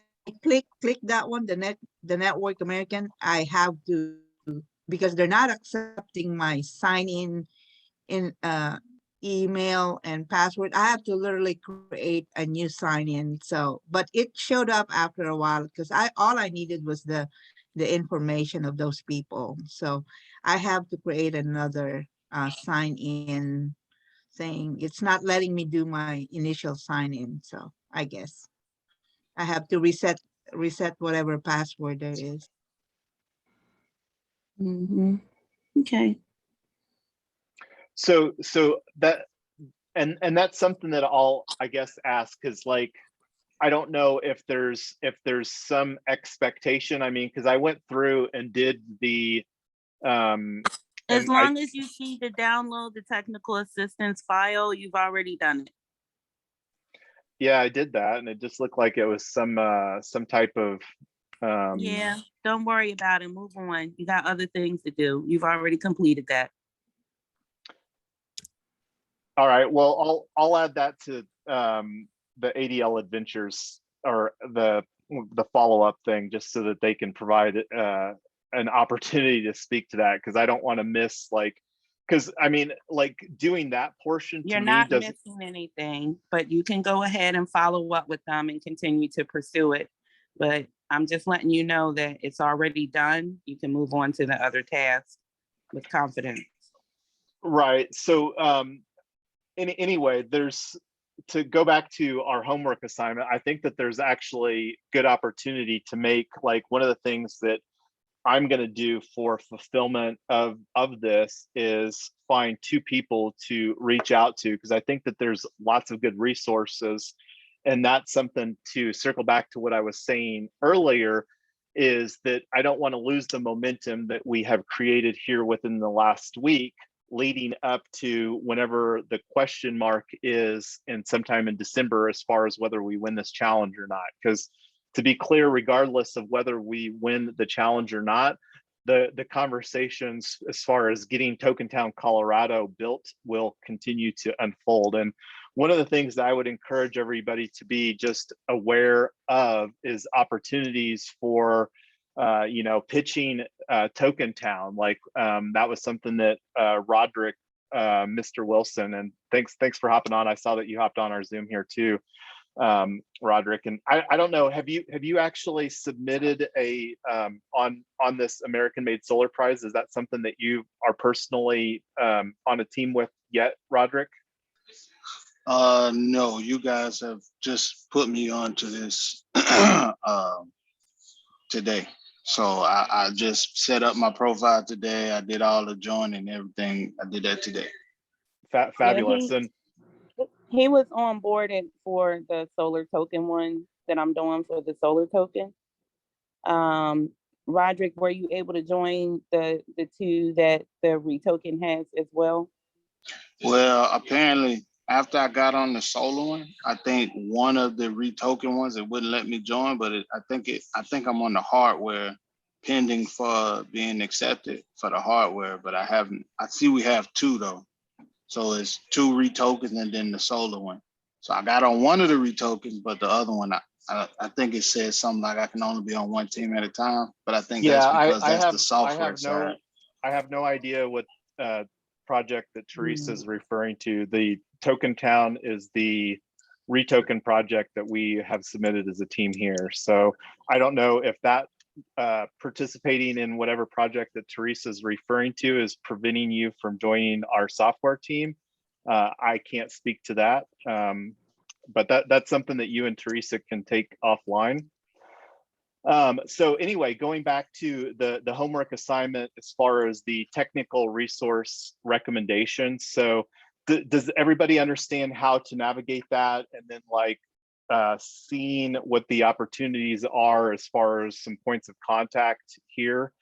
click that one, the Network American, I have to, because they're not accepting my sign in email and password. I have to literally create a new sign in. So, but it showed up after a while because all I needed was the information of those people. So I have to create another sign in saying it's not letting me do my initial sign in. So I guess I have to reset whatever password there is. Okay. So that, and that's something that I'll, I guess, ask, because like I don't know if there's some expectation. I mean, because I went through and did the as long as you see the download the technical assistance file, you've already done it. Yeah, I did that, and it just looked like it was some type of yeah, don't worry about it. Move on. You got other things to do. You've already completed that. All right. Well, I'll add that to the ADL Adventures, or the follow-up thing, just so that they can provide an opportunity to speak to that, because I don't want to miss, like, because I mean, like, doing that portion You're to not me missing anything, but you can go ahead and follow up with them and continue to pursue it. But I'm just letting you know that it's already done. You can move on to the other tasks with confidence. Right. So anyway, there's, to go back to our homework assignment, I think that there's actually good opportunity to make, like, one of the things that I'm going to do for fulfillment of this is find 2 people to reach out to, because I think that there's lots of good resources. And that's something to circle back to what I was saying earlier, is that I don't want to lose the momentum that we have created here within the last week, leading up to whenever the question mark is in sometime in December, as far as whether we win this challenge or not. Because to be clear, regardless of whether we win the challenge or not, the conversations as far as getting TokenTown Colorado built will continue to unfold. And one of the things that I would encourage everybody to be just aware of is opportunities for pitching TokenTown. Like that was something that Roderick, Mr. Wilson, and thanks for hopping on. I saw that you hopped on our Zoom here too, Roderick. And I don't know, have you actually submitted a on this American Made Solar Prize? Is that something that you are personally on a team with yet, Roderick? No, you guys have just put me onto this today. So I just set up my profile today. I did all the joining and everything. I did that today. Fabulous. Yeah, he was onboarded for the solar token one that I'm doing for the solar token. Roderick, were you able to join the 2 that the REtoken has as well? Well, apparently after I got on the solar one, I think one of the REtoken ones, it wouldn't let me join, but I think I'm on the hardware pending for being accepted for the hardware, but I haven't. I see we have 2 though. So it's 2 REtokens and then the solar one. So I got on one of the REtokens, but the other one, I think it says something like I can only be on one team at a time. But I think that's because that's the software side. I have no idea what project that Teresa is referring to. The TokenTown is the REtoken project that we have submitted as a team here. So I don't know if that participating in whatever project that Teresa is referring to is preventing you from joining our software team. I can't speak to that, but that's something that you and Teresa can take offline. So anyway, going back to the homework assignment as far as the technical resource recommendations. So does everybody understand how to navigate that? And then like seeing what the opportunities are as far as some points of contact here,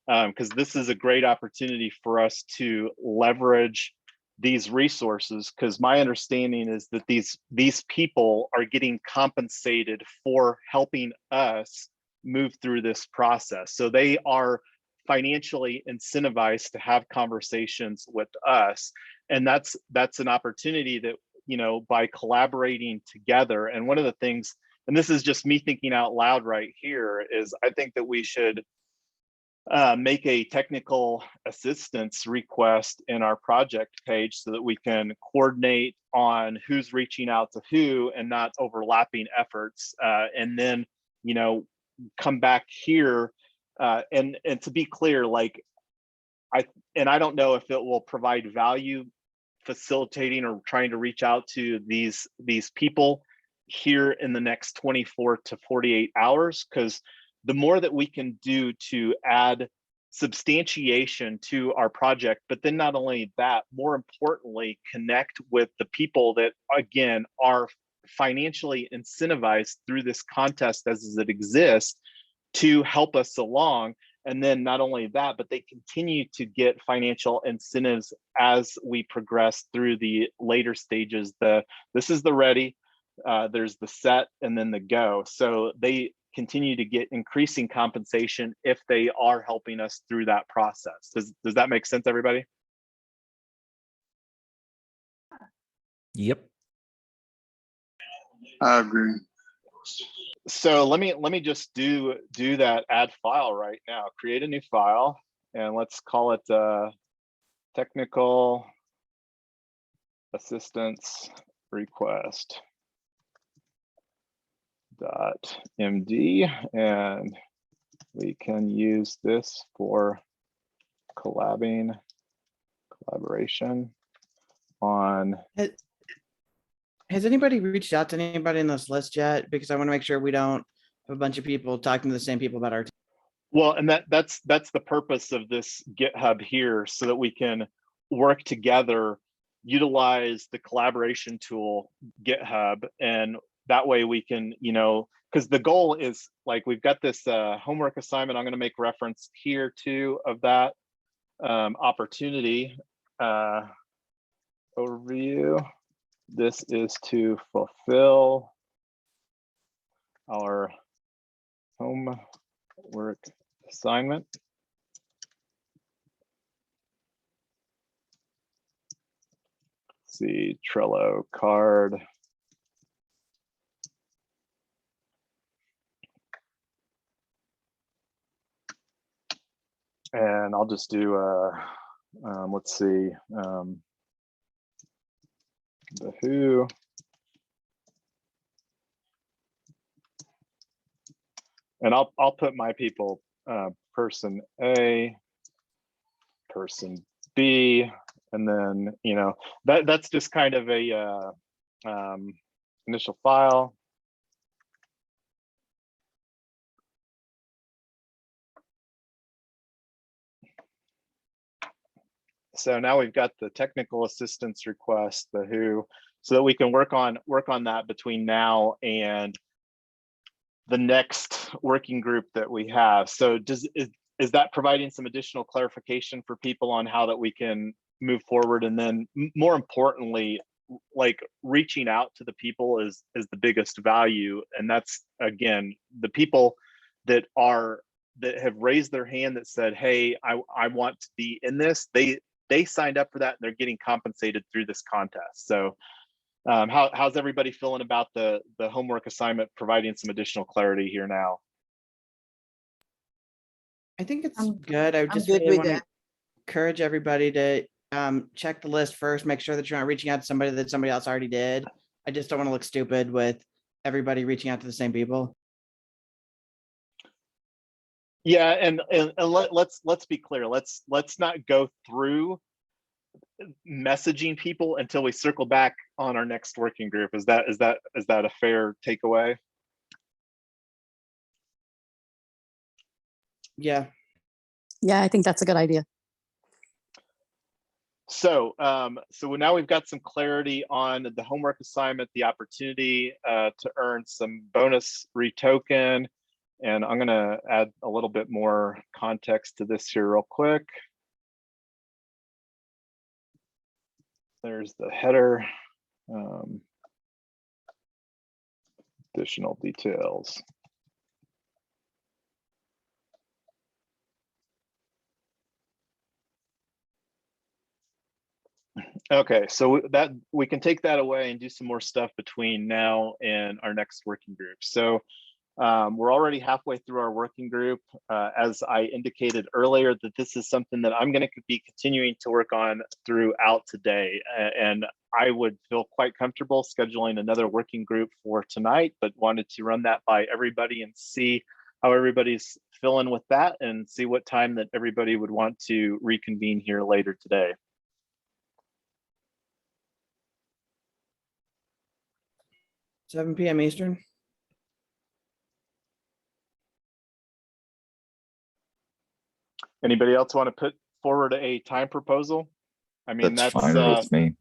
because this is a great opportunity for us to leverage these resources, because my understanding is that these people are getting compensated for helping us move through this process. So they are financially incentivized to have conversations with us. And that's an opportunity that, you know, by collaborating together. And one of the things, and this is just me thinking out loud right here, is I think that we should make a technical assistance request in our project page so that we can coordinate on who's reaching out to who and not overlapping efforts. And then, you know, come back here and to be clear, like I don't know if it will provide value facilitating or trying to reach out to these people here in the next 24 to 48 hours, because the more that we can do to add substantiation to our project, but then not only that, more importantly, connect with the people that, again, are financially incentivized through this contest as it exists to help us along. And then not only that, but they continue to get financial incentives as we progress through the later stages. This is the ready, there's the set, and then the go. So they continue to get increasing compensation if they are helping us through that process. Does that make sense, everybody? Yep. I agree. So let me just do that add file right now. Create a new file, and let's call it technical assistance request .md, and we can use this for collaboration on. Has anybody reached out to anybody in this list yet? Because I want to make sure we don't have a bunch of people talking to the same people about our. Well, and that's the purpose of this GitHub here, so that we can work together, utilize the collaboration tool GitHub, and that way we can, you know, because the goal is, like, we've got this homework assignment. I'm going to make reference here too of that opportunity overview. This is to fulfill our homework assignment. Let's see, Trello card. And I'll just do let's see, the who. And I'll put my people, person A, person B, and then, you know, that's just kind of a initial file. So now we've got the technical assistance request, the who, so that we can work on that between now and the next working group that we have. So is that providing some additional clarification for people on how that we can move forward? And then more importantly, like, reaching out to the people is the biggest value. And that's, again, the people that have raised their hand that said, hey, I want to be in this. They signed up for that, and they're getting compensated through this contest. So how's everybody feeling about the homework assignment providing some additional clarity here now? I think it's good. I just good really with want to that. encourage everybody to check the list first, make sure that you're not reaching out to somebody that somebody else already did. I just don't want to look stupid with everybody reaching out to the same people. Yeah, and let's be clear. Let's not go through messaging people until we circle back on our next working group. Is that a fair takeaway? Yeah. Yeah, I think that's a good idea. So now we've got some clarity on the homework assignment, the opportunity to earn some bonus REtoken. And I'm going to add a little bit more context to this here real quick. There's the header. Additional details. Okay, so that we can take that away and do some more stuff between now and our next working group. So we're already halfway through our working group. As I indicated earlier, that this is something that I'm going to be continuing to work on throughout today. And I would feel quite comfortable scheduling another working group for tonight, but wanted to run that by everybody and see how everybody's feeling with that and see what time that everybody would want to reconvene here later today. 7 p.m. Eastern. Anybody else want to put forward a time proposal? I mean, That's fine with me.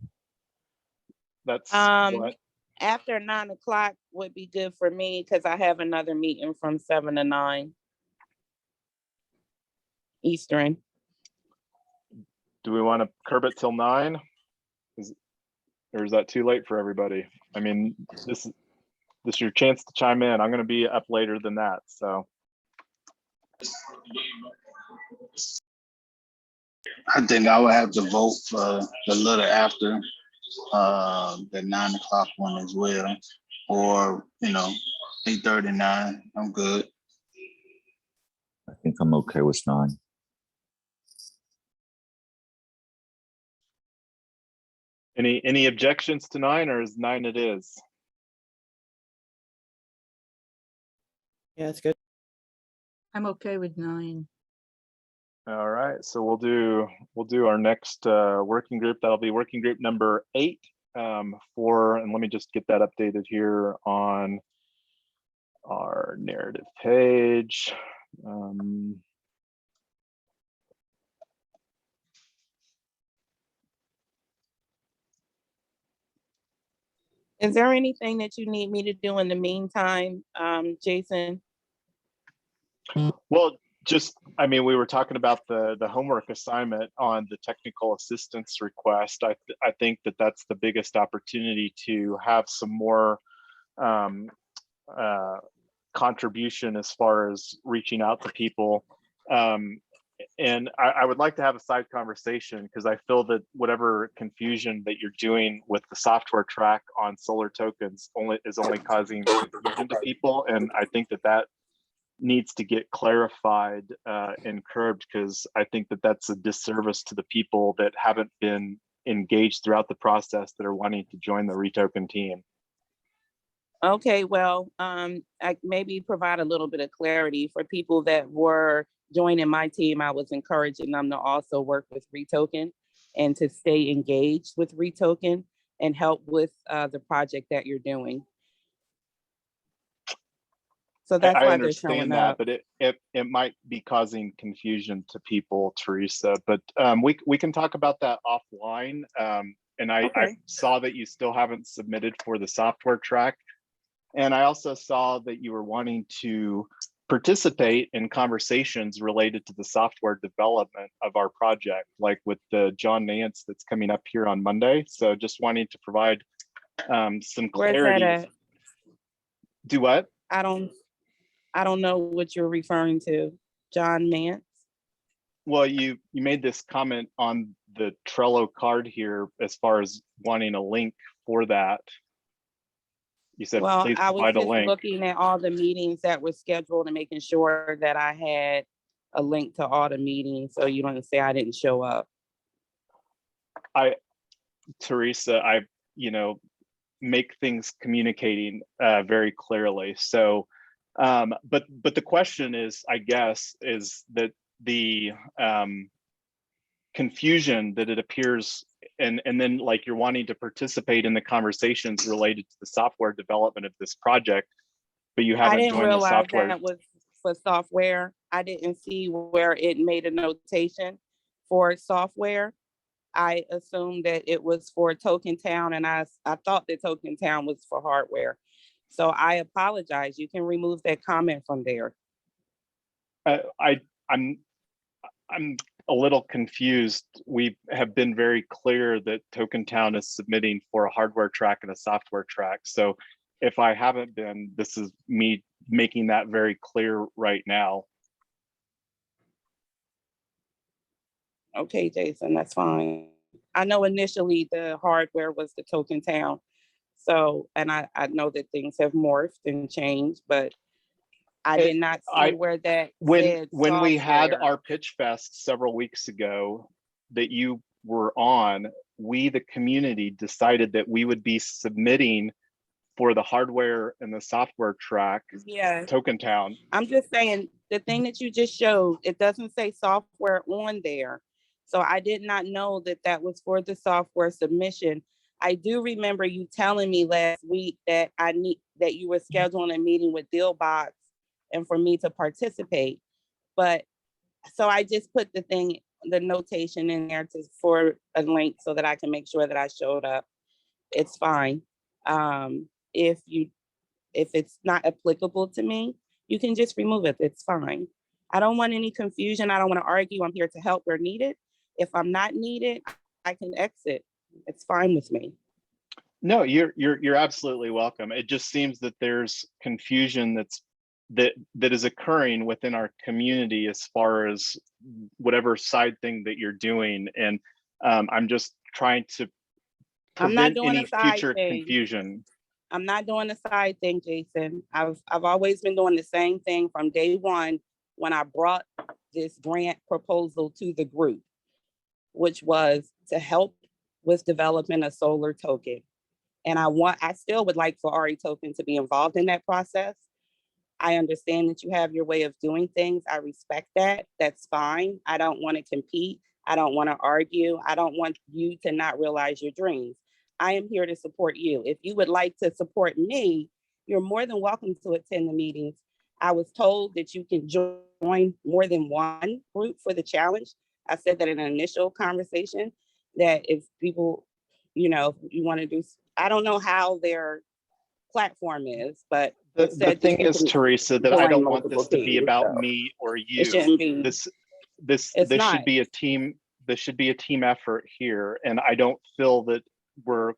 That's what? After 9 o'clock would be good for me because I have another meeting from 7 to 9 Eastern. Do we want to curb it till 9? Or is that too late for everybody? I mean, this is your chance to chime in. I'm going to be up later than that, so. I think I would have to vote for the little after the 9 o'clock one as well, or 8:39. I'm good. I think I'm okay with 9. Any objections to 9, or is 9 it is? Yeah, it's good. I'm okay with 9. All right, so we'll do our next working group. That'll be working group number 8 and let me just get that updated here on our narrative page. Is there anything that you need me to do in the meantime, Jason? Well, just, I mean, we were talking about the homework assignment on the technical assistance request. I think that that's the biggest opportunity to have some more contribution as far as reaching out to people. And I would like to have a side conversation because I feel that whatever confusion that you're doing with the software track on solar tokens is only causing confusion to people. And I think that needs to get clarified and curbed, because I think that that's a disservice to the people that haven't been engaged throughout the process that are wanting to join the REtoken team. Okay, well, I maybe provide a little bit of clarity for people that were joining my team. I was encouraging them to also work with REtoken and to stay engaged with REtoken and help with the project that you're doing. So that's I why they're showing understand that, up. but it might be causing confusion to people, Teresa. But we can talk about that offline. And I saw that you still haven't submitted for the software track. And I also saw that you were wanting to participate in conversations related to the software development of our project, like with the John Nance that's coming up here on Monday. So just wanting to provide some clarity. Where's that at? Do what? I don't know what you're referring to, John Nance. Well, you made this comment on the Trello card here as far as wanting a link for that. You said, Well, please I was provide a just link. looking at all the meetings that were scheduled and making sure that I had a link to all the meetings, so you don't say I didn't show up. Teresa, I make things communicating very clearly. So, but the question is, I guess, is that the confusion that it appears, and then like you're wanting to participate in the conversations related to the software development of this project, but you haven't joined the software. That was for software. I didn't see where it made a notation for software. I assumed that it was for TokenTown, and I thought that TokenTown was for hardware. So I apologize. You can remove that comment from there. I'm a little confused. We have been very clear that TokenTown is submitting for a hardware track and a software track. So if I haven't been, this is me making that very clear right now. Okay, Jason, that's fine. I know initially the hardware was the TokenTown. So, and I know that things have morphed and changed, but I did not see where that said when we had software. our pitch fest several weeks ago that you were on, we, the community, decided that we would be submitting for the hardware and the software track, Yeah, TokenTown. I'm just saying the thing that you just showed, it doesn't say software on there. So I did not know that that was for the software submission. I do remember you telling me last week that that you were scheduling a meeting with Dealbox and for me to participate. But so I just put the notation in there for a link so that I can make sure that I showed up. It's fine. If it's not applicable to me, you can just remove it. It's fine. I don't want any confusion. I don't want to argue. I'm here to help where needed. If I'm not needed, I can exit. It's fine with me. No, you're absolutely welcome. It just seems that there's confusion that is occurring within our community as far as whatever side thing that you're doing, and I'm just trying to prevent any future confusion. I'm not doing a side thing, Jason. I've always been doing the same thing from day one when I brought this grant proposal to the group, which was to help with developing a solar token. And I still would like for REtoken to be involved in that process. I understand that you have your way of doing things. I respect that. That's fine. I don't want to compete. I don't want to argue. I don't want you to not realize your dreams. I am here to support you. If you would like to support me, you're more than welcome to attend the meetings. I was told that you can join more than one group for the challenge. I said that in an initial conversation, that if people, you want to do, I don't know how their platform is, but the thing is, Teresa, that I don't want this to be about me or you. It shouldn't be. This should be a team. This should be a team effort here, and I don't feel that we're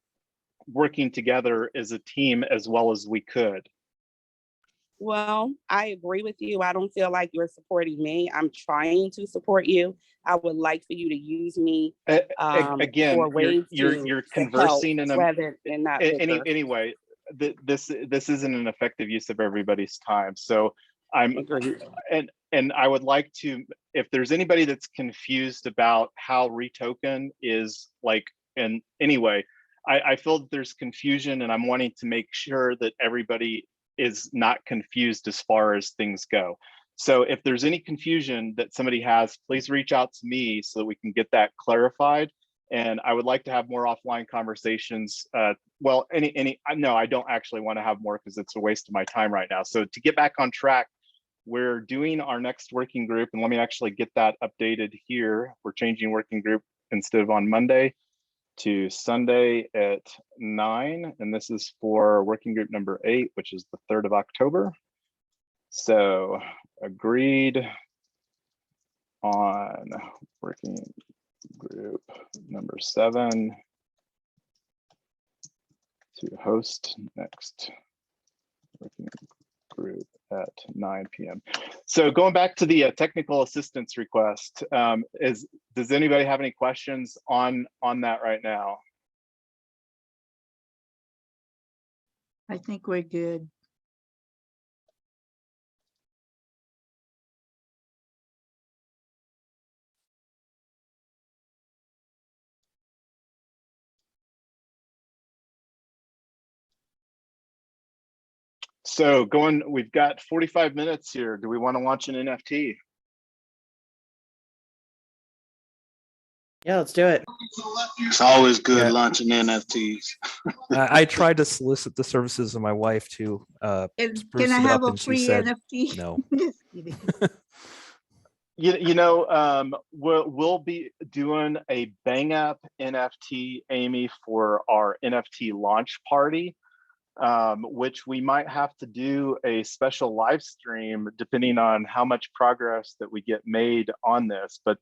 working together as a team as well as we could. Well, I agree with you. I don't feel like you're supporting me. I'm trying to support you. I would like for you to use me again. for ways you're conversing in a rather than not. Anyway, this isn't an effective use of everybody's time. So I'm agreed. And I would like to, if there's anybody that's confused about how REtoken is like, and anyway, I feel that there's confusion, and I'm wanting to make sure that everybody is not confused as far as things go. So if there's any confusion that somebody has, please reach out to me so that we can get that clarified. And I would like to have more offline conversations. No, I don't actually want to have more because it's a waste of my time right now. So to get back on track, we're doing our next working group, and let me actually get that updated here. We're changing working group instead of on Monday to Sunday at 9, and this is for working group number 8, which is the 3rd of October. So agreed on working group number 7 to host next working group at 9 p.m. So going back to the technical assistance request, does anybody have any questions on that right now? I think we're good. So we've got 45 minutes here. Do we want to launch an NFT? Yeah, let's do it. It's always good Yeah. launching NFTs. I tried to solicit the services of my wife to Can spruce I it have up, a and she free said NFT? no. Just kidding. We'll be doing a bang up NFT, Amy, for our NFT launch party, which we might have to do a special live stream depending on how much progress that we get made on this. But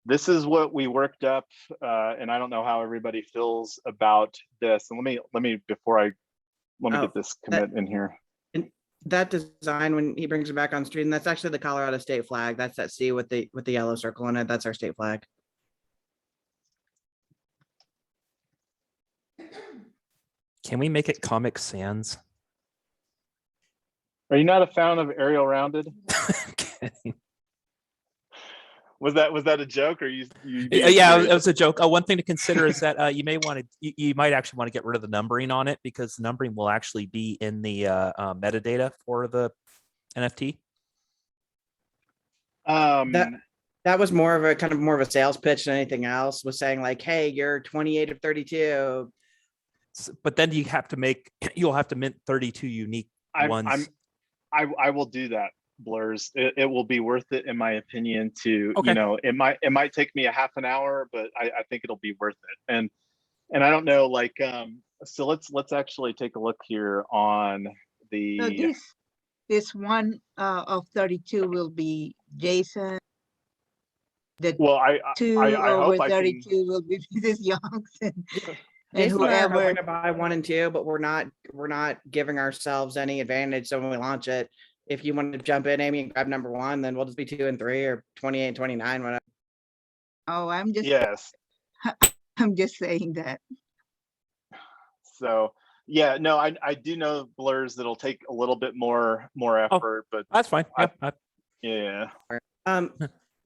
this is what we worked up, and I don't know how everybody feels about this. And let me get this commit in here. That design, when he brings it back on screen, that's actually the Colorado state flag. That's that C with the yellow circle in it. That's our state flag. Can we make it Comic Sans? Are you not a fan of Arial Rounded? Was that a joke, or you Yeah, it was a joke. One thing to consider is that you might actually want to get rid of the numbering on it, because the numbering will actually be in the metadata for the NFT. That was more of a sales pitch than anything else. Was saying like, hey, you're 28 of 32. But then you'll have to mint 32 unique ones. I will do that, Blurs. It will be worth it, in my opinion, to, Okay. it might take me a half an hour, but I think it'll be worth it. And I don't know, like, so let's actually take a look here on the. So this one of 32 will be Jason. Well, I over hope 32 will be Mrs. Youngs and Jason and I are whoever. hoping to buy 1 and 2, but we're not giving ourselves any advantage. So when we launch it, if you want to jump in, Amy, and grab number 1, then we'll just be 2 and 3 or 28 and 29, whatever. Oh, I'm just saying that. So yeah, no, I do know, Blurs, that'll take a little bit more effort, but That's fine. Yeah.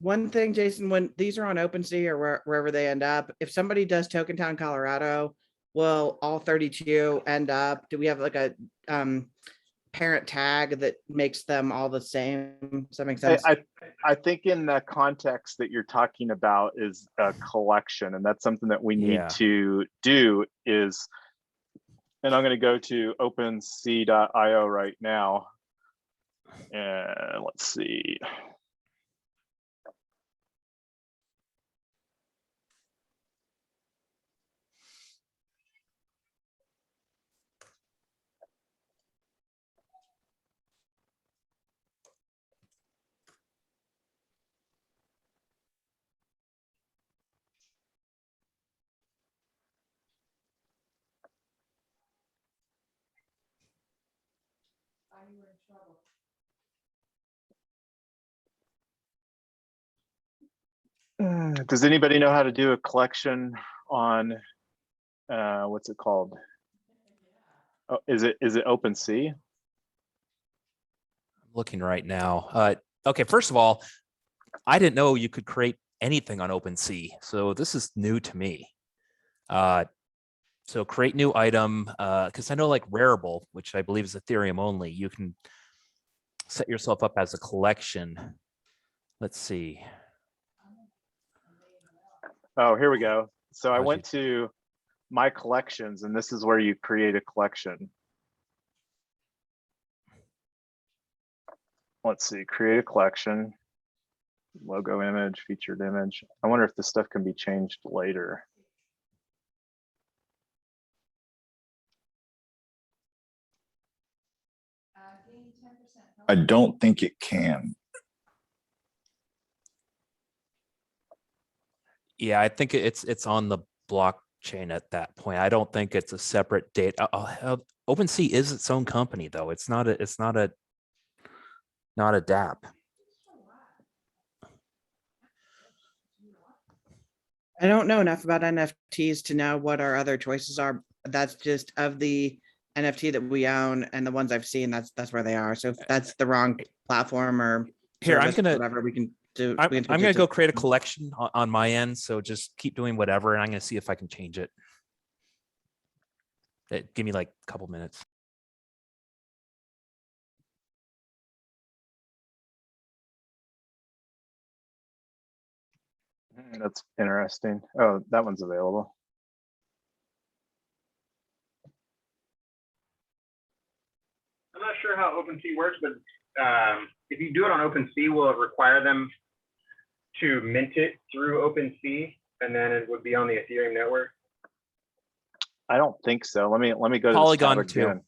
One thing, Jason, when these are on OpenSea or wherever they end up, if somebody does TokenTown Colorado, will all 32 end up? Do we have like a parent tag that makes them all the same? Does that make sense? I think in the context that you're talking about is a collection, and that's something that we need to do is, and I'm going to go to OpenSea.io right now, and let's see. Does anybody know how to do a collection on what's it called? Oh, is it OpenSea? I'm looking right now. Okay, first of all, I didn't know you could create anything on OpenSea, so this is new to me. So create new item, because I know like Rarible, which I believe is Ethereum only, you can set yourself up as a collection. Let's see. Oh, here we go. So I went to my collections, and this is where you create a collection. Let's see, create a collection, logo image, featured image. I wonder if this stuff can be changed later. I don't think it can. Yeah, I think it's on the blockchain at that point. I don't think it's a separate data. OpenSea is its own company, though. It's not a DApp. I don't know enough about NFTs to know what our other choices are. That's just of the NFT that we own and the ones I've seen. That's where they are. So if that's the wrong platform or Here, I'm service, gonna whatever we can do. I'm we can gonna switch it go to- create a collection on my end. So just keep doing whatever, and I'm gonna see if I can change it. Give me like a couple minutes. That's interesting. Oh, that one's available. I'm not sure how OpenSea works, but if you do it on OpenSea, will it require them to mint it through OpenSea, and then it would be on the Ethereum network? I don't think so. Let me go to Polygon this tab again.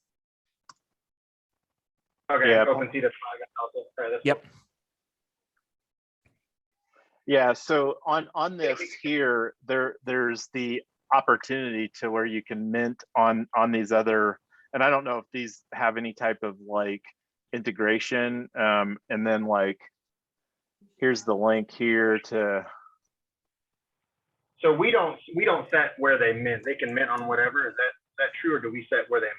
Okay, Yeah, OpenSea does Polygon also. Right, Yep. Yeah, so on this here, there's the opportunity to where you can mint on these other, and I don't know if these have any type of like integration. And then like, here's the link here to. So we don't set where they mint. They can mint on whatever. Is that true, or do we set where they mint?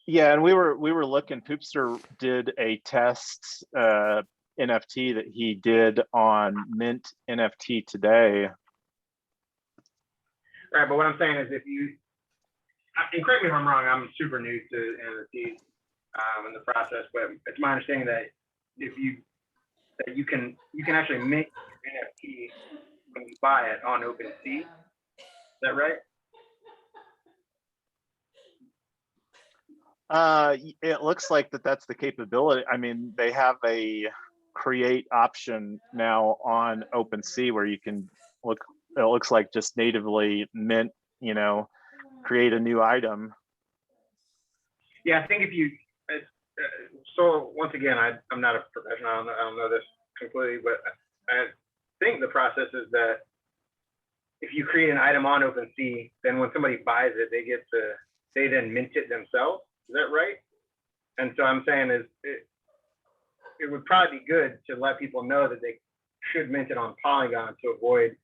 Yeah, and we were looking. Poopster did a test NFT that he did on Mint NFT today. Right, but what I'm saying is, if you, and correct me if I'm wrong, I'm super new to NFTs in the process, but it's my understanding that you can actually mint your NFT when you buy it on OpenSea. Is that right? It looks like that's the capability. I mean, they have a create option now on OpenSea where you can look. It looks like just natively mint, create a new item. Yeah, I think if you, so once again, I'm not a professional. I don't know this completely, but I think the process is that if you create an item on OpenSea, then when somebody buys it, they then mint it themselves. Is that right? And so I'm saying is it would probably be good to let people know that they should mint it on Polygon to avoid.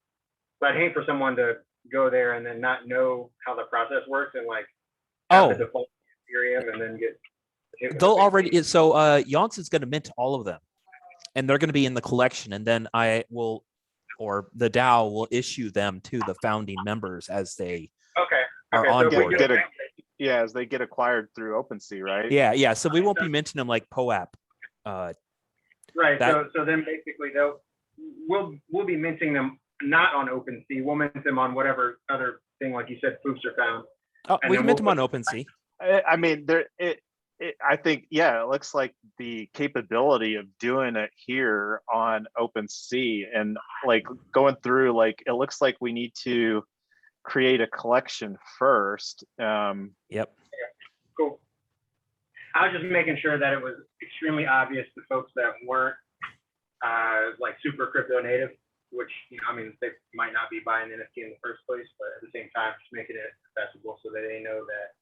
But I'd hate for someone to go there and then not know how the process works and like have the default Ethereum and then get. They'll already. So Janssen's going to mint all of them, and they're going to be in the collection, and then I will, or the DAO will issue them to the founding members as they are on board. Yeah, as they get acquired through OpenSea, right? Yeah. So we won't be minting them like POAP. Right. So then basically we'll be minting them not on OpenSea. We'll mint them on whatever other thing, like you said, Poopster found. Oh, we can mint them on OpenSea. I mean, I think, yeah, it looks like the capability of doing it here on OpenSea and like going through, like, it looks like we need to create a collection first. Yep. Cool. I was just making sure that it was extremely obvious to folks that weren't like super crypto native, which, I mean, they might not be buying NFT in the first place, but at the same time, just making it accessible so that they know that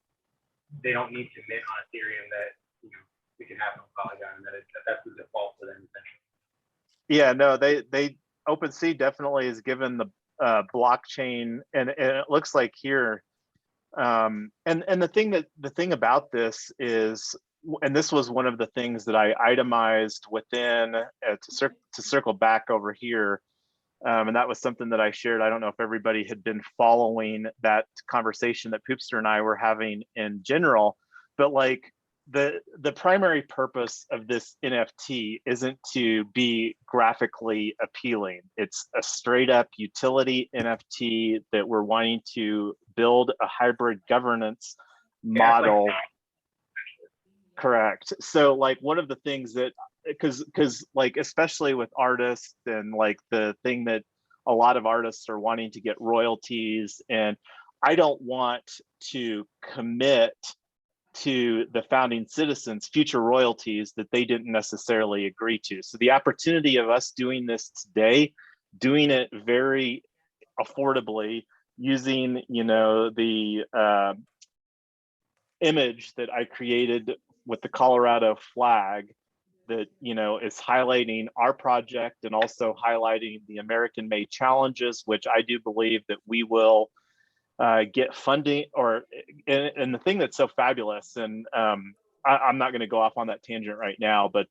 they don't need to mint on Ethereum, that we can have on Polygon, and that's the default for them essentially. Yeah, no, they OpenSea definitely is given the blockchain, and it looks like here, and the thing about this is, and this was one of the things that I itemized within to circle back over here. And that was something that I shared. I don't know if everybody had been following that conversation that Poopster and I were having in general, but like the primary purpose of this NFT isn't to be graphically appealing. It's a straight up utility NFT that we're wanting to build a hybrid governance model. Correct. So like one of the things that, because like, especially with artists, and like the thing that a lot of artists are wanting to get royalties, and I don't want to commit to the founding citizens future royalties that they didn't necessarily agree to. So the opportunity of us doing this today, doing it very affordably, using the image that I created with the Colorado flag that is highlighting our project and also highlighting the American made challenges, which I do believe that we will get funding, and the thing that's so fabulous, and I'm not going to go off on that tangent right now, but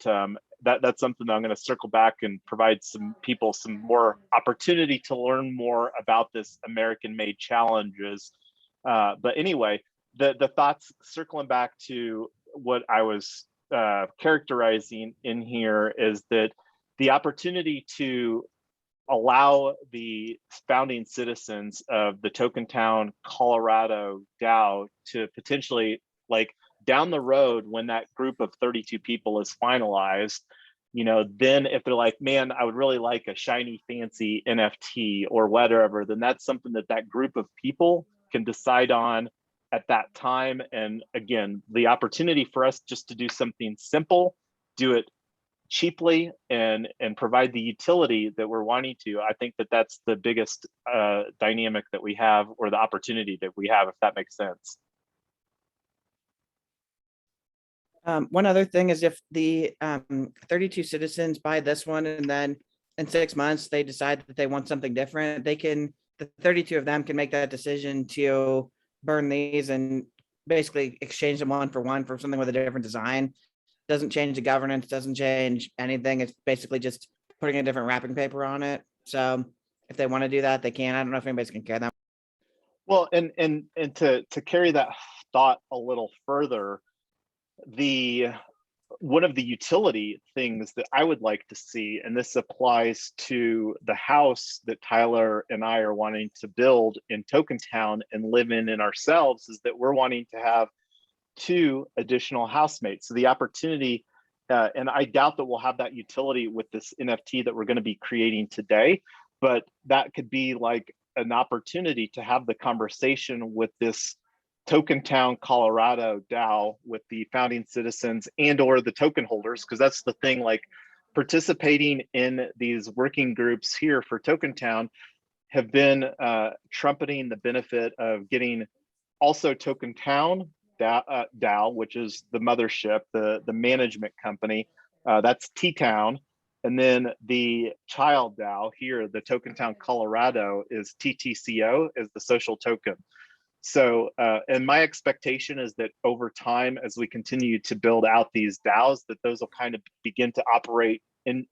that's something that I'm going to circle back and provide some people some more opportunity to learn more about this American made challenges. But anyway, the thoughts, circling back to what I was characterizing in here, is that the opportunity to allow the founding citizens of the TokenTown Colorado DAO to potentially, like, down the road, when that group of 32 people is finalized, then if they're like, man, I would really like a shiny fancy NFT or whatever, then that's something that group of people can decide on at that time. And again, the opportunity for us just to do something simple, do it cheaply and provide the utility that we're wanting to, I think that that's the biggest dynamic that we have, or the opportunity that we have, if that makes sense. One other thing is, if the 32 citizens buy this one and then in 6 months they decide that they want something different, they can, the 32 of them can make that decision to burn these and basically exchange them one for something with a different design. Doesn't change the governance, doesn't change anything. It's basically just putting a different wrapping paper on it. So if they want to do that, they can. I don't know if anybody's gonna care that. Well, and to carry that thought a little further, one of the utility things that I would like to see, and this applies to the house that Tyler and I are wanting to build in TokenTown and live in ourselves, is that we're wanting to have 2 additional housemates. So the opportunity, and I doubt that we'll have that utility with this NFT that we're going to be creating today, but that could be like an opportunity to have the conversation with this TokenTown Colorado DAO with the founding citizens and or the token holders, because that's the thing, like participating in these working groups here for TokenTown have been trumpeting the benefit of getting also TokenTown DAO, which is the mothership, the management company, that's T-Town. And then the child DAO here, the TokenTown Colorado, is TTCO, is the social token. So, and my expectation is that over time, as we continue to build out these DAOs, that those will kind of begin to operate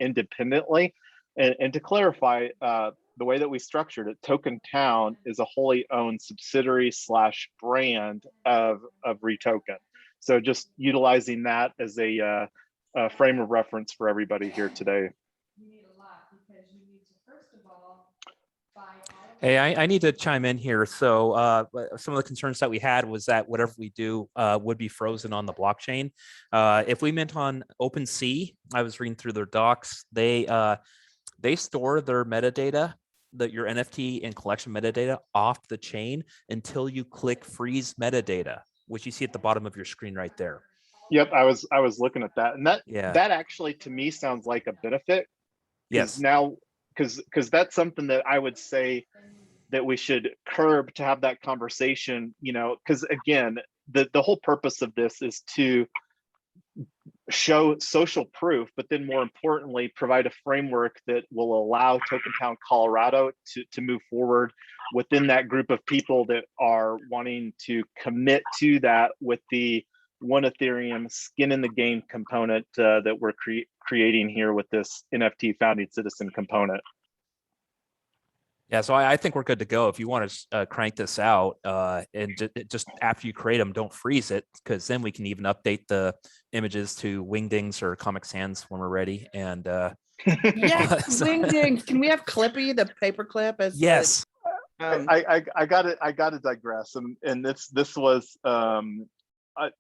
independently. And to clarify, the way that we structured it, TokenTown is a wholly owned subsidiary / brand of REtoken. So just utilizing that as a frame of reference for everybody here today. Hey, I need to chime in here. So some of the concerns that we had was that whatever we do would be frozen on the blockchain. If we mint on OpenSea, I was reading through their docs, they store their metadata, your NFT and collection metadata, off the chain until you click freeze metadata, which you see at the bottom of your screen right there. Yep, I was looking at that, and that actually to me sounds like a benefit. Yes. Now, because that's something that I would say that we should curb to have that conversation, you know, because again, the whole purpose of this is to show social proof, but then more importantly, provide a framework that will allow TokenTown Colorado to move forward within that group of people that are wanting to commit to that with the one Ethereum skin in the game component that we're creating here with this NFT founding citizen component. Yeah, so I think we're good to go. If you want to crank this out and just after you create them, don't freeze it, because then we can even update the images to Wingdings or Comic Sans when we're ready. And yes, Wingdings. Can we have Clippy, the paperclip? As yes. I got to digress, and this was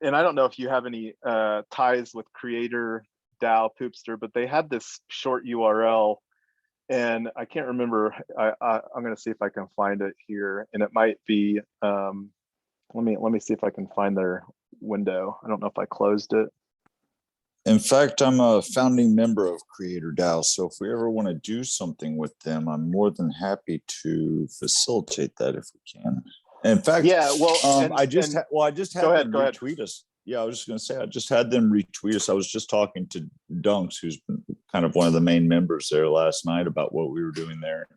and I don't know if you have any ties with Creator DAO Poopster, but they had this short URL. And I can't remember. I'm going to see if I can find it here, and it might be. Let me see if I can find their window. I don't know if I closed it. In fact, I'm a founding member of Creator DAO, so if we ever want to do something with them, I'm more than happy to facilitate that if we can. In fact, yeah. Well, I just had them retweet us. Yeah, I was just going to say, I just had them retweet us. I was just talking to Dunks, who's been kind of one of the main members there last night, about what we were doing there.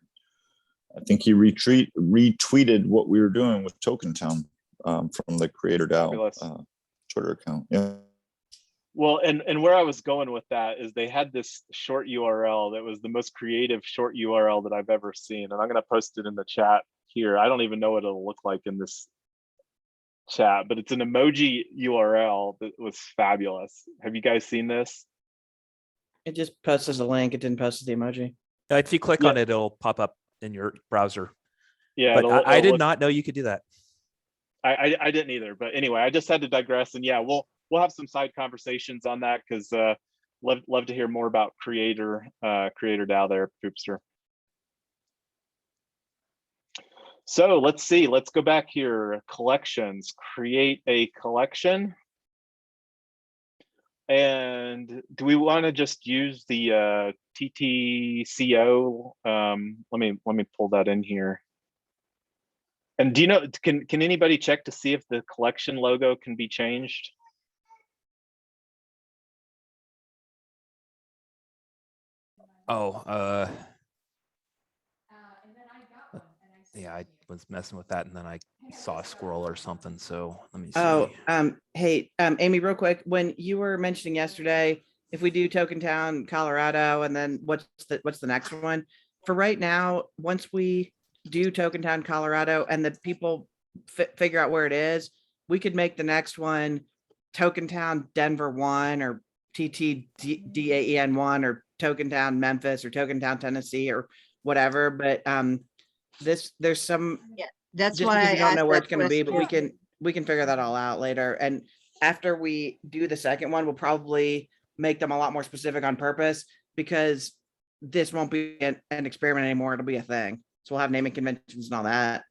I think he retweeted what we were doing with TokenTown from the Creator DAO Twitter account. Yeah. Well, and where I was going with that is they had this short URL that was the most creative short URL that I've ever seen. And I'm going to post it in the chat here. I don't even know what it'll look like in this chat, but it's an emoji URL that was fabulous. Have you guys seen this? It just posts as a link. It didn't post as the emoji. If you click on it, it'll pop up in your browser. Yeah, but I did not know you could do that. I didn't either. But anyway, I just had to digress. And yeah, we'll have some side conversations on that, because love to hear more about Creator DAO there, Poopster. So let's see, let's go back here. Collections, create a collection. And do we want to just use the ttco? Let me pull that in here. And do you know, can anybody check to see if the collection logo can be changed? Oh, yeah, I was messing with that and then I saw a squirrel or something. So let me see. Oh, hey, Amy, real quick, when you were mentioning yesterday, if we do TokenTown, Colorado, and then what's the next one? For right now, once we do TokenTown, Colorado, and the people figure out where it is, we could make the next one TokenTown Denver 1 or TTDAEN 1 or TokenTown Memphis or TokenTown Tennessee or whatever. But there's some, That's just why because I we don't know asked where that it's going to be, but question. we can figure that all out later. And after we do the second one, we'll probably make them a lot more specific on purpose, because this won't be an experiment anymore. It'll be a thing. So we'll have naming conventions and all that.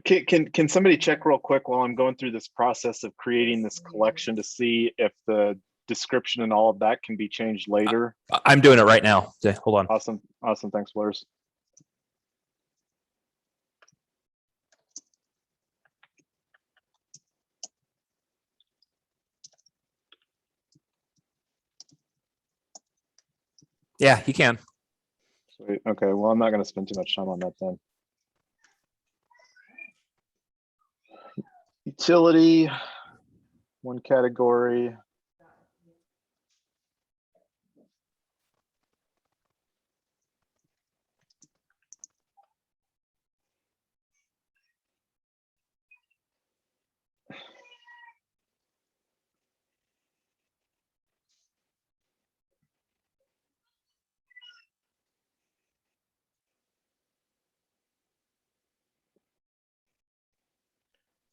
Can somebody check real quick while I'm going through this process of creating this collection to see if the description and all of that can be changed later? I'm doing it right now. Okay, hold on. Awesome. Awesome. Thanks, Lars. Yeah, you can. Sweet. Okay. Well, I'm not going to spend too much time on that then. Utility, one category.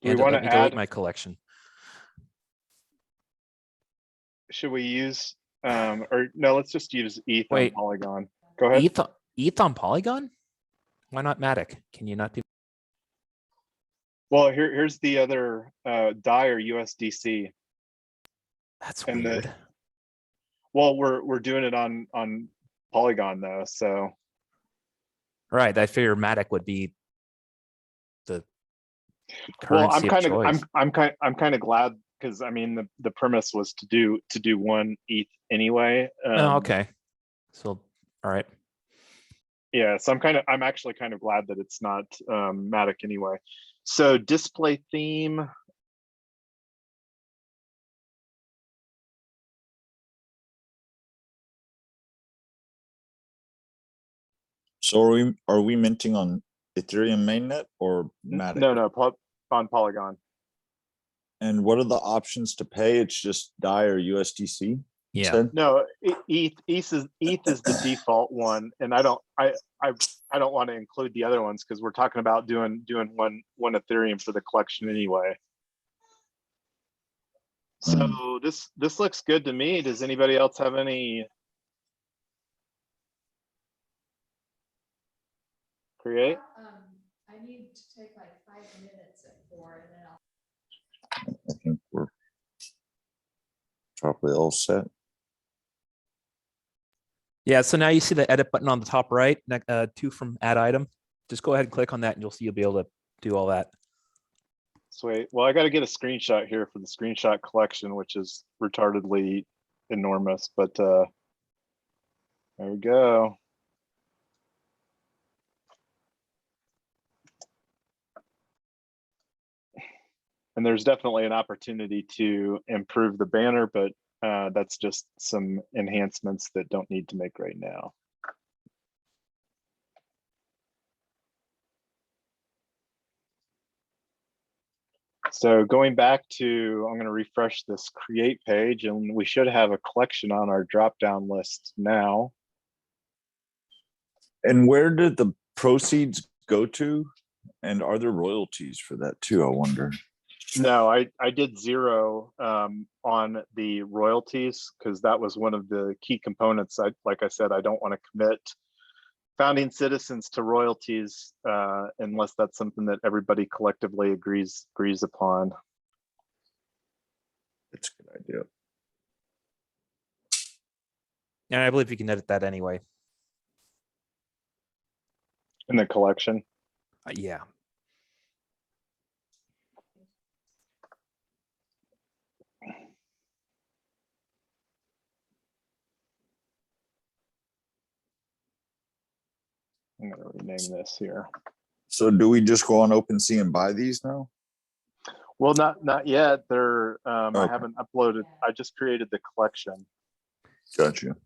Do we And want let to me delete add? my collection. Should we use or no? Let's just use ETH on Wait. Polygon. Go ahead. ETH on Polygon? Why not Matic? Can you not do? Well, here's the other DAI or USDC. That's And weird. Well, we're doing it on Polygon though, so. Right, I figure Matic would be the Well, currency of choice. I'm kind of glad, because I mean the premise was to do one ETH anyway. Oh, okay. So, all right. Yeah, so I'm actually kind of glad that it's not Matic anyway. So display theme. So are we minting on Ethereum mainnet or Matic? No, on Polygon. And what are the options to pay? It's just DAI or USDC? Yeah. Said? No, ETH is the default one, and I don't want to include the other ones because we're talking about doing one Ethereum for the collection anyway. So this looks good to me. Does anybody else have any? Create? I need to take like 5 minutes at 4 and then I'll. I think we're probably all set. Yeah, so now you see the edit button on the top right, two from add item. Just go ahead and click on that and you'll be able to do all that. Sweet. Well, I got to get a screenshot here for the screenshot collection, which is retardedly enormous, but there we go. And there's definitely an opportunity to improve the banner, but that's just some enhancements that don't need to make right now. So going back to, I'm going to refresh this create page, and we should have a collection on our drop-down list now. And where did the proceeds go to? And are there royalties for that too, I wonder? No, I did 0 on the royalties because that was one of the key components. Like I said, I don't want to commit founding citizens to royalties unless that's something that everybody collectively agrees upon. That's a good idea. And I believe you can edit that anyway. In the collection. Yeah. I'm gonna rename this here. So do we just go on OpenSea and buy these now? Well, not yet. They're I Okay. haven't uploaded. I just created the collection. Gotcha.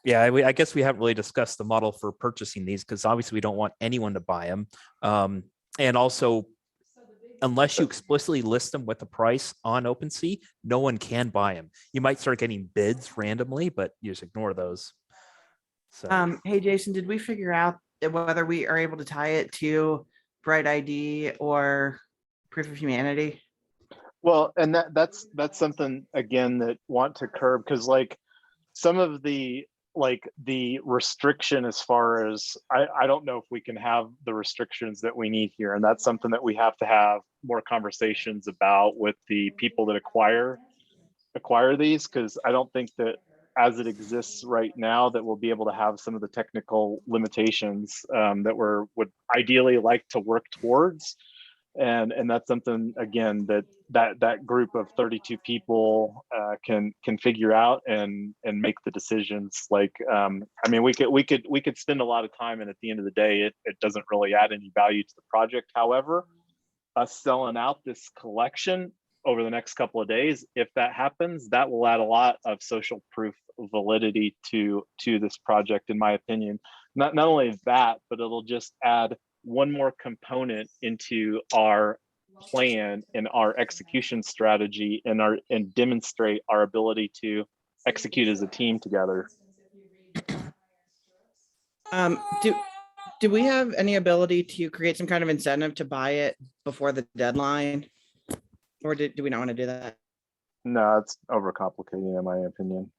Yeah, I guess we haven't really discussed the model for purchasing these because obviously we don't want anyone to buy them. And also, unless you explicitly list them with the price on OpenSea, no one can buy them. You might start getting bids randomly, but you just ignore those. So Hey, Jason, did we figure out whether we are able to tie it to Bright ID or Proof of Humanity? Well, and that's something again that want to curb, because like some of the restriction as far as I don't know if we can have the restrictions that we need here, and that's something that we have to have more conversations about with the people that acquire these, because I don't think that as it exists right now that we'll be able to have some of the technical limitations that would ideally like to work towards. And that's something again that group of 32 people can figure out and make the decisions. Like I mean, we could spend a lot of time, and at the end of the day it doesn't really add any value to the project. However, us selling out this collection over the next couple of days, if that happens, that will add a lot of social proof validity to this project, in my opinion. Not only that, but it'll just add one more component into our plan and our execution strategy and demonstrate our ability to execute as a team together. Do we have any ability to create some kind of incentive to buy it before the deadline? Or do we not want to do that? No, it's overcomplicating in my opinion.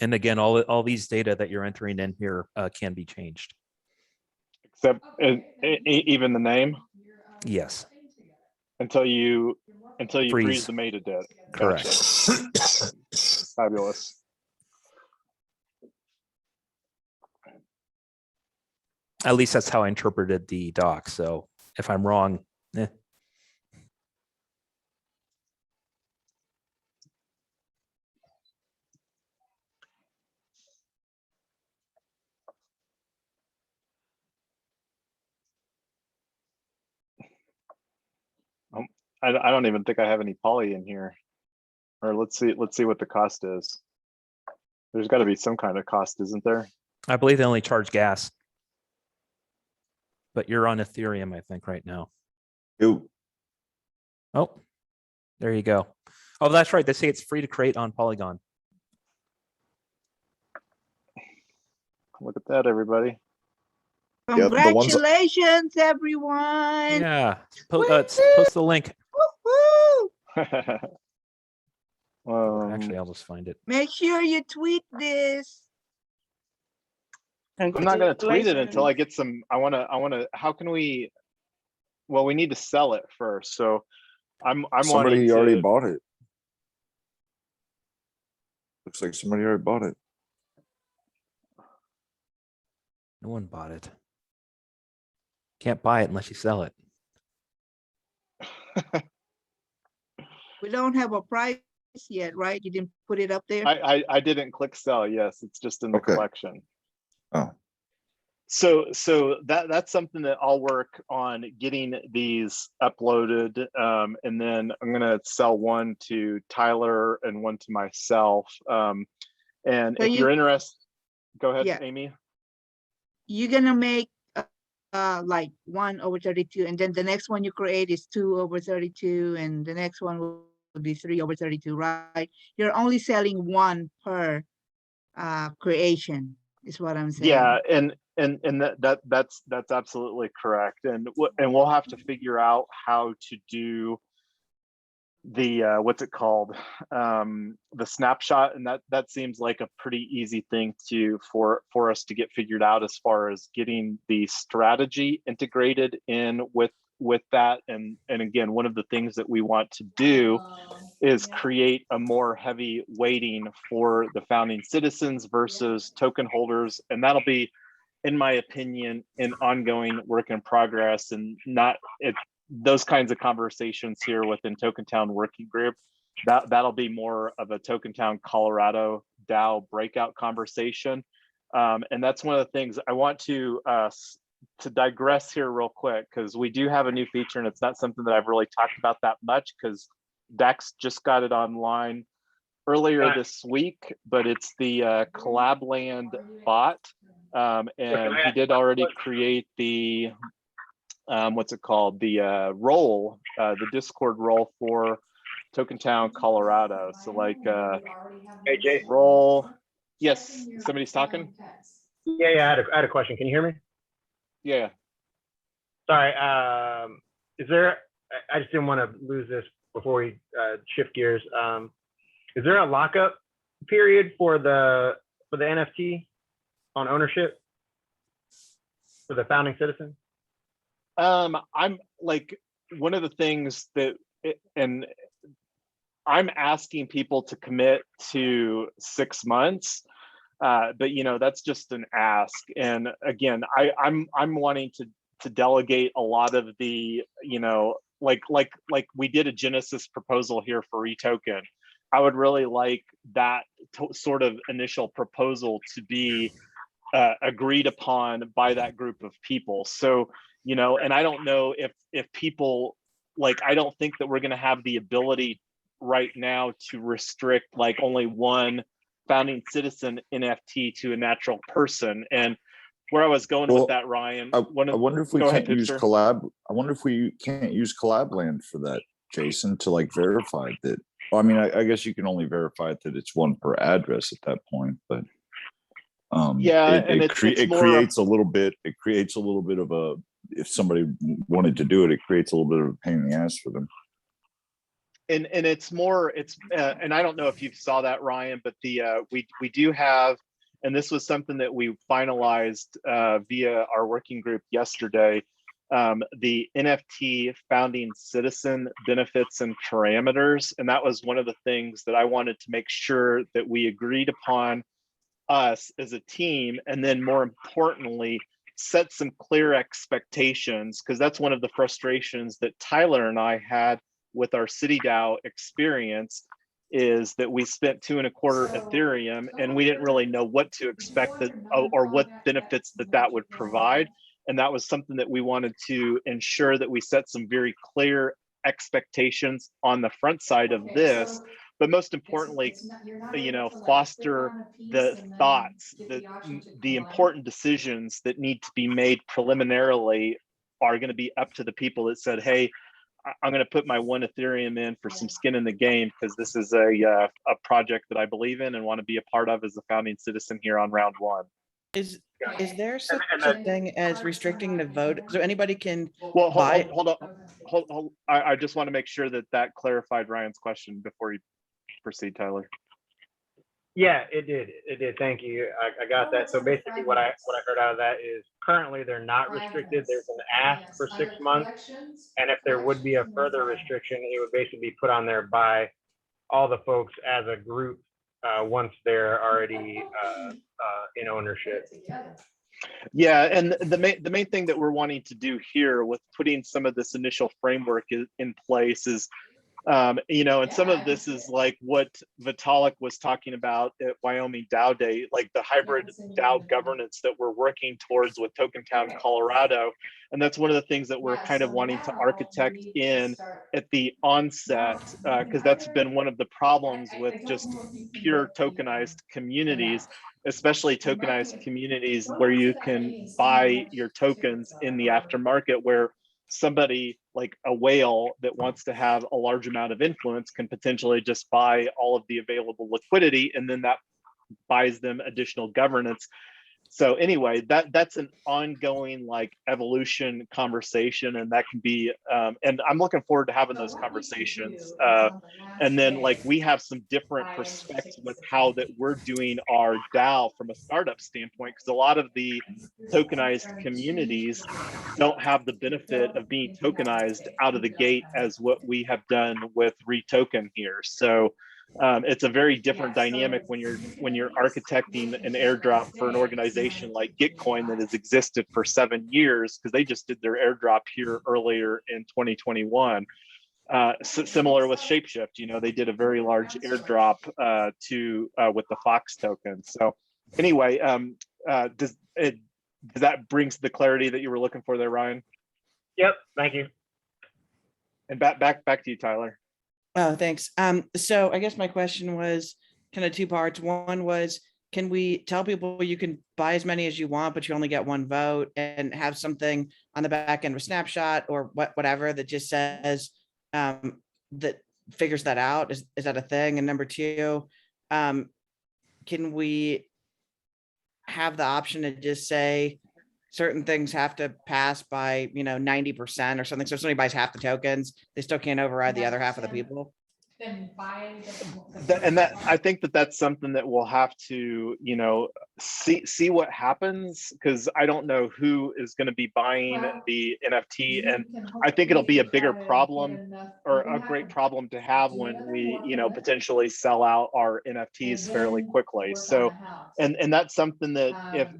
and again, all these data that you're entering in here can be changed. Except even the name? Yes. Until you freeze Freeze. the metadata. Correct. Gotcha. Fabulous. At least that's how I interpreted the doc. So if I'm wrong, I don't even think I have any poly in here. Or let's see what the cost is. There's got to be some kind of cost, isn't there? I believe they only charge gas. But you're on Ethereum, I think, right now. Ew. Oh, there you go. Oh, that's right. They say it's free to create on Polygon. Look at that, everybody. Yeah, the ones- Congratulations, everyone. Yeah. Post the link. Woo-hoo. Actually, I'll just find it. Make sure you tweet this. I'm not going to tweet it until I get some. I want to. How can we? Well, we need to sell it first. So I'm somebody already bought it. Looks like somebody already bought it. No one bought it. Can't buy it unless you sell it. We don't have a price yet, right? You didn't put it up there? I didn't click sell. Yes, it's just in the collection. Oh. So that's something that I'll work on getting these uploaded, and then I'm gonna sell one to Tyler and one to myself. And So if you're interested, go ahead, Yeah. Amy. You're gonna make like 1/32, and then the next one you create is 2/32, and the next one will be 3/32, right? You're only selling one per creation, is what I'm saying. Yeah, That's absolutely correct. And we'll have to figure out how to do the what's it called, the snapshot, and that seems like a pretty easy thing for us to get figured out, as far as getting the strategy integrated in with that. And again, one of the things that we want to do is create a more heavy weighting for the founding citizens versus token holders, and that'll be, in my opinion, an ongoing work in progress, and not those kinds of conversations here within TokenTown Working Group. That'll be more of a TokenTown Colorado DAO breakout conversation. And that's one of the things I want to digress here real quick, because we do have a new feature, and it's not something that I've really talked about that much, because Dex just got it online earlier this week, but it's the Collabland bot. And he did already create the what's it called, the role, the Discord role for TokenTown Colorado. So like Hey, Jason. role. Yes, somebody's talking. Yeah, I had a question. Can you hear me? Yeah. Sorry. Is there? I just didn't want to lose this before we shift gears. Is there a lockup period for the NFT on ownership for the founding citizen? I'm like, one of the things that, and I'm asking people to commit to 6 months, but that's just an ask. And again, I'm wanting to delegate a lot of the, like we did a Genesis proposal here for REtoken. I would really like that sort of initial proposal to be agreed upon by that group of people. So, and I don't know if people, like, I don't think that we're going to have the ability right now to restrict like only one founding citizen NFT to a natural person. And where I was going with that, Ryan, I wonder if we can't use Collab. I wonder if we can't use Collabland for that, Jason, to like verify that. Well, I mean, I guess you can only verify that it's one per address at that point, but yeah, it creates a little bit. It creates a little bit of a. If somebody wanted to do it, it creates a little bit of a pain in the ass for them. And it's more, and I don't know if you saw that, Ryan, but we do have, and this was something that we finalized via our working group yesterday, the NFT founding citizen benefits and parameters. And that was one of the things that I wanted to make sure that we agreed upon, us as a team, and then more importantly, set some clear expectations, because that's one of the frustrations that Tyler and I had with our City DAO experience, is that we spent 2.25 Ethereum and we didn't really know what to expect or what benefits that would provide. And that was something that we wanted to ensure that we set some very clear expectations on the front side of this, but most importantly, foster the thoughts, the important decisions that need to be made preliminarily are going to be up to the people that said, hey, I'm going to put my 1 Ethereum in for some skin in the game, because this is a project that I believe in and want to be a part of as a founding citizen here on round 1. Is there such a thing as restricting the vote? So anybody can Well, buy. hold on. I just want to make sure that clarified Ryan's question before you proceed, Tyler. Yeah, it did. Thank you. I got that. So basically what I heard out of that is currently they're not restricted. There's an ask for 6 months. And if there would be a further restriction, it would basically be put on there by all the folks as a group once they're already in ownership. Yeah, and the main thing that we're wanting to do here with putting some of this initial framework in place is, and some of this is like what Vitalik was talking about at Wyoming DAO Day, like the hybrid DAO governance that we're working towards with TokenTown Colorado. And that's one of the things that we're kind of wanting to architect in at the onset, because that's been one of the problems with just pure tokenized communities, especially tokenized communities where you can buy your tokens in the aftermarket, where somebody like a whale that wants to have a large amount of influence can potentially just buy all of the available liquidity, and then that buys them additional governance. So anyway, that's an ongoing like evolution conversation, and that can be, and I'm looking forward to having those conversations. And then like we have some different perspectives with how that we're doing our DAO from a startup standpoint, because a lot of the tokenized communities don't have the benefit of being tokenized out of the gate as what we have done with REtoken here. So it's a very different dynamic when you're architecting an airdrop for an organization like Gitcoin that has existed for 7 years, because they just did their airdrop here earlier in 2021. Similar with Shapeshift, you know, they did a very large airdrop with the Fox token. So anyway, does that brings the clarity that you were looking for there, Ryan? Yep, thank you. And back to you, Tyler. Oh, thanks. So I guess my question was kind of two parts. One was, can we tell people you can buy as many as you want, but you only get one vote, and have something on the back end of a snapshot or whatever that just says that figures that out? Is that a thing? And number two, can we have the option to just say certain things have to pass by, 90% or something? So if somebody buys half the tokens, they still can't override the other half of the people. Then buying And that, I think that's something that we'll have to, see what happens, because I don't know who is going to be buying the NFT, and I think it'll be a bigger problem, or a great problem to have when we, potentially sell out our NFTs fairly quickly. So, and that's something that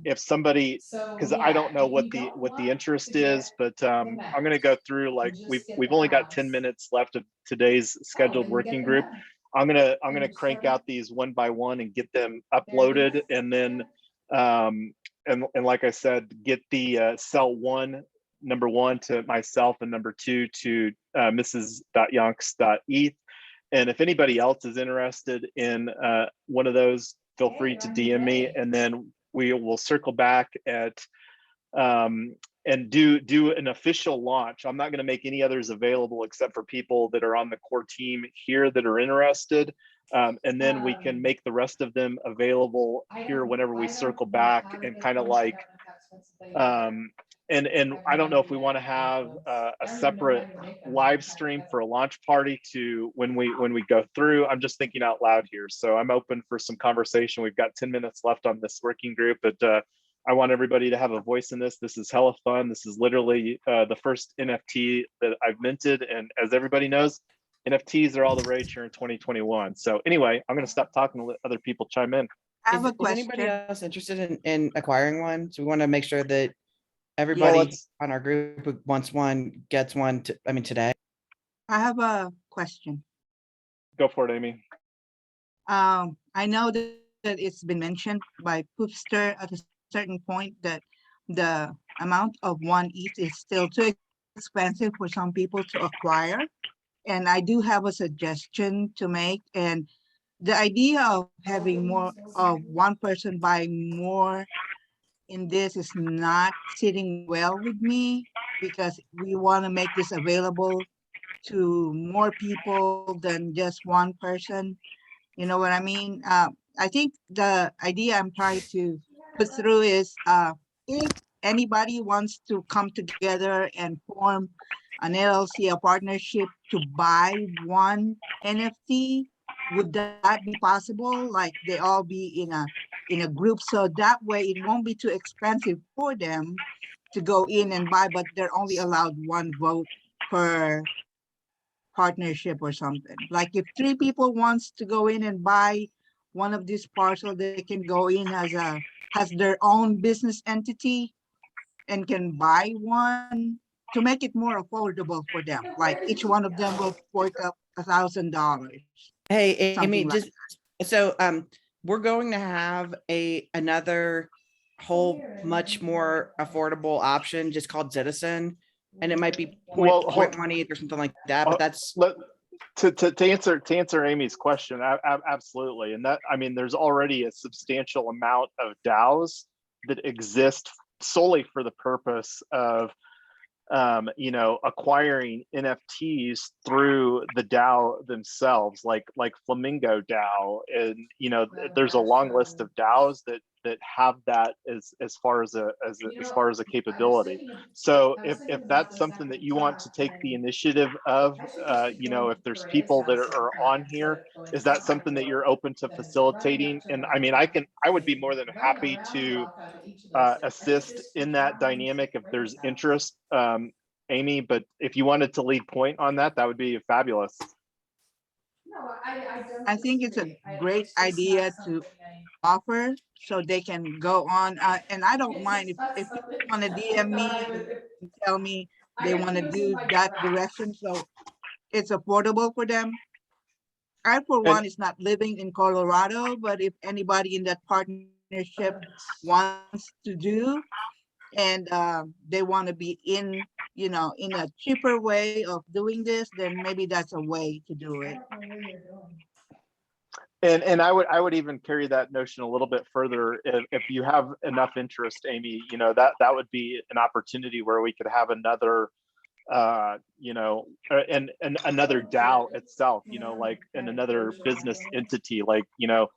if somebody, because I don't know what the interest is, but I'm going to go through, like, we've only got 10 minutes left of today's scheduled working group. I'm gonna crank out these one by one and get them uploaded, and then and like I said, get the sell number one to myself, and number two to Mrs.Yonks.eth. And if anybody else is interested in one of those, feel free to DM me, and then we will circle back at and do an official launch. I'm not going to make any others available except for people that are on the core team here that are interested. And then we can make the rest of them available here whenever we circle back, and kind of like, and I don't know if we want to have a separate live stream for a launch party to when we go through. I'm just thinking out loud here. So I'm open for some conversation. We've got 10 minutes left on this working group, but I want everybody to have a voice in this. This is hella fun. This is literally the first NFT that I've minted. And as everybody knows, NFTs are all the rage here in 2021. So anyway, I'm going to stop talking and let other people chime in. I have a Is question. anybody else interested in acquiring one? So we want to make sure that everybody on our group who wants one gets one today. I have a question. Go for it, Amy. I know that it's been mentioned by Poopster at a certain point that the amount of 1 ETH is still too expensive for some people to acquire. And I do have a suggestion to make. And the idea of having more of one person buying more in this is not sitting well with me, because we want to make this available to more people than just one person. You know what I mean? I think the idea I'm trying to put through is if anybody wants to come together and form an LLC, a partnership to buy one NFT, would that be possible? Like they all be in a group, so that way it won't be too expensive for them to go in and buy, but they're only allowed one vote per partnership or something. Like if 3 people wants to go in and buy one of these parcels, they can go in has their own business entity and can buy one to make it more affordable for them. Like each one of them will fork up $1,000. Hey, Amy, Something like so we're going to have another whole much more affordable option just called Citizen, and it might be point 1 ETH or something like that. But that's to answer Amy's question. Absolutely, and that, I mean, there's already a substantial amount of DAOs that exist solely for the purpose of acquiring NFTs through the DAO themselves, like Flamingo DAO, and there's a long list of DAOs that that have that as far as a capability. So if that's something that you want to take the initiative of, you know, if there's people that are on here, is that something that you're open to facilitating? And I mean, I would be more than happy to assist in that dynamic if there's interest, Amy, but if you wanted to lead point on that, that would be fabulous. I think it's a great idea to offer so they can go on. And I don't mind if people want to DM me and tell me they want to do that direction. So it's affordable for them. I, for one, is not living in Colorado, but if anybody in that partnership wants to do, and they want to be in, you know, in a cheaper way of doing this, then maybe that's a way to do it. And I would even carry that notion a little bit further. If you have enough interest, Amy, you know, that would be an opportunity where we could have another, you know, and another DAO itself, you know, like in another business entity, like, you know,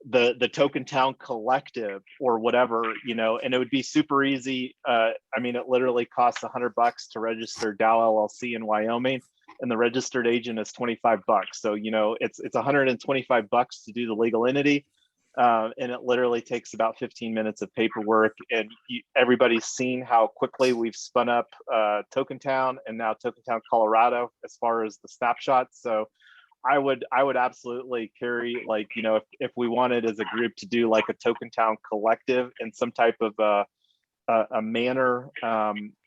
the TokenTown Collective or whatever, you know, and it would be super easy. I mean, it literally costs $100 to register DAO LLC in Wyoming, and the registered agent is $25. So, you know, it's $125 to do the legal entity. And it literally takes about 15 minutes of paperwork. And everybody's seen how quickly we've spun up TokenTown and now TokenTown Colorado as far as the snapshots. So I would absolutely carry, like, you know, if we wanted as a group to do like a TokenTown collective in some type of a manner,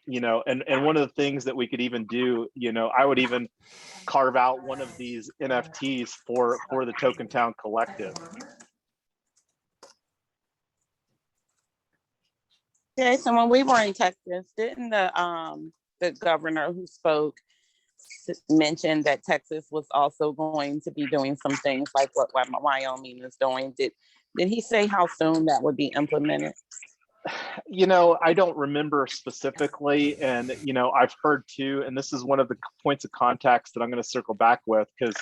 you know, and one of the things that we could even do, you know, I would even carve out one of these NFTs for the TokenTown collective. Jason, when we were in Texas, didn't the governor who spoke mention that Texas was also going to be doing some things like what Wyoming is doing? Did he say how soon that would be implemented? You know, I don't remember specifically, and you know, I've heard too, and this is one of the points of contacts that I'm going to circle back with, because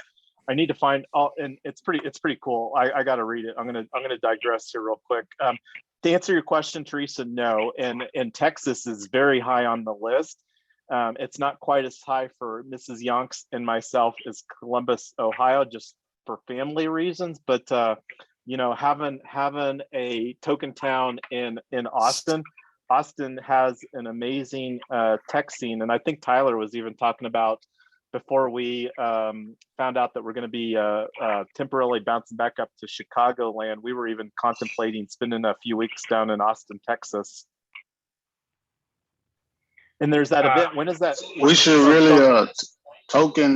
I need to find. Oh, and it's pretty cool. I got to read it. I'm gonna digress here real quick. To answer your question, Teresa, no, and Texas is very high on the list. It's not quite as high for Mrs. Yonks and myself as Columbus, Ohio, just for family reasons, but you know, having a TokenTown in Austin has an amazing tech scene. And I think Tyler was even talking about, before we found out that we're going to be temporarily bouncing back up to Chicagoland, we were even contemplating spending a few weeks down in Austin, Texas. And there's that event. When is that? We should really token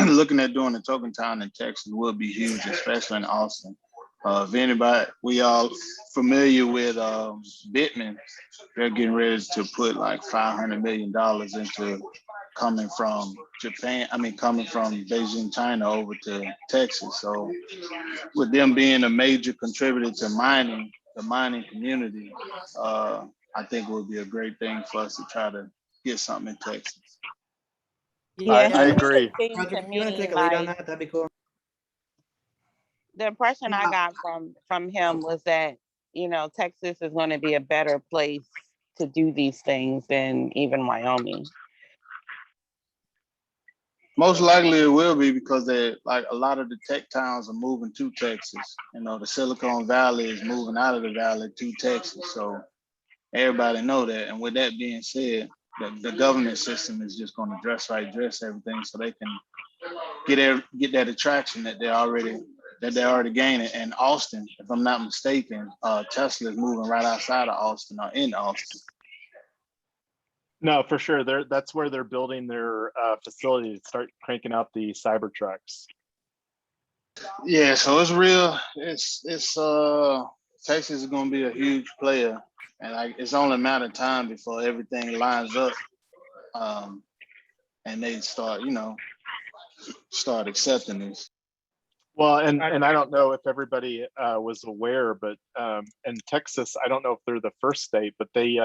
looking at doing the TokenTown in Texas would be huge, especially in Austin. If anybody, we all familiar with Bitman, they're getting ready to put like $500 million into coming from Japan. I mean, coming from Beijing, China over to Texas. So with them being a major contributor to mining, the mining community, I think it would be a great thing for us to try to get something in Texas. Yeah, I agree. Roger, you want to take a lead on that? That'd be cool. The impression I got from him was that, you know, Texas is going to be a better place to do these things than even Wyoming. Most likely it will be, because they, like, a lot of the tech towns are moving to Texas. You know, the Silicon Valley is moving out of the valley to Texas. So everybody know that. And with that being said, the governance system is just going to dress everything so they can get that attraction that they're already gaining. And Austin, if I'm not mistaken, Tesla is moving right outside of Austin or in Austin. No, for sure. That's where they're building their facility to start cranking out the Cybertrucks. Yeah, so it's real. It's Texas is going to be a huge player, and it's only a matter of time before everything lines up, and they start accepting this. Well, and I don't know if everybody was aware, but in Texas, I don't know if they're the first state, but they